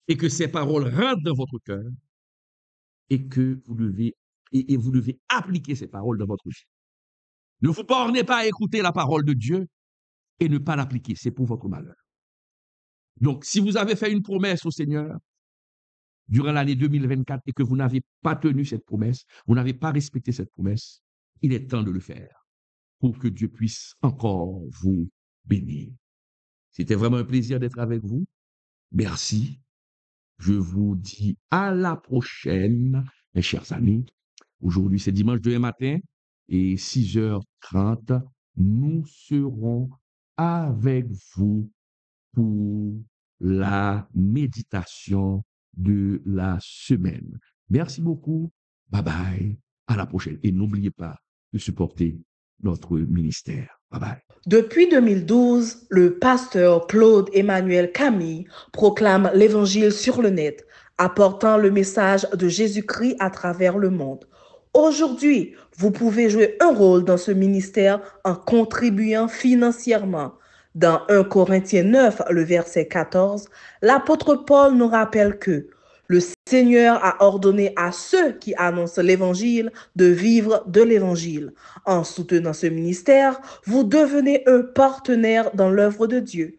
et que ces paroles rentrent dans votre cœur et que vous devez appliquer ces paroles dans votre vie. Ne vous bornez pas à écouter la parole de Dieu et ne pas l'appliquer. C'est pour votre malheur. Donc, si vous avez fait une promesse au Seigneur durant l'année 2024 et que vous n'avez pas tenu cette promesse, vous n'avez pas respecté cette promesse, il est temps de le faire pour que Dieu puisse encore vous bénir. C'était vraiment un plaisir d'être avec vous. Merci. Je vous dis à la prochaine, mes chers amis. Aujourd'hui, c'est dimanche demain matin et 6h30, nous serons avec vous pour la méditation de la semaine. Merci beaucoup. Bye bye. À la prochaine. Et n'oubliez pas de supporter notre ministère. Bye bye. Depuis 2012, le pasteur Claude Emmanuel Camille proclame l'Évangile sur le net, apportant le message de Jésus-Christ à travers le monde. Aujourd'hui, vous pouvez jouer un rôle dans ce ministère en contribuant financièrement. Dans 1 Corinthiens 9, le verset 14, l'apôtre Paul nous rappelle que le Seigneur a ordonné à ceux qui annoncent l'Évangile de vivre de l'Évangile. En soutenant ce ministère, vous devenez un partenaire dans l'œuvre de Dieu.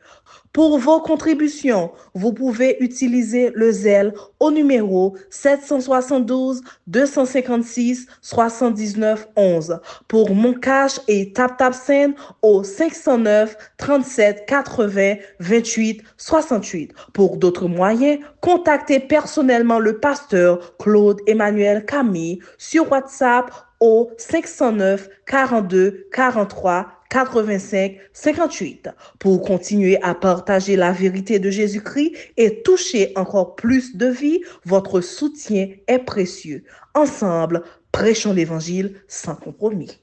Pour vos contributions, vous pouvez utiliser le zèle au numéro 772 256 79 11. Pour Moncash et TapTapSend au 509 37 80 28 68. Pour d'autres moyens, contactez personnellement le pasteur Claude Emmanuel Camille sur WhatsApp au 509 42 43 85 58 pour continuer à partager la vérité de Jésus-Christ et toucher encore plus de vies. Votre soutien est précieux. Ensemble, prêchons l'Évangile sans compromis.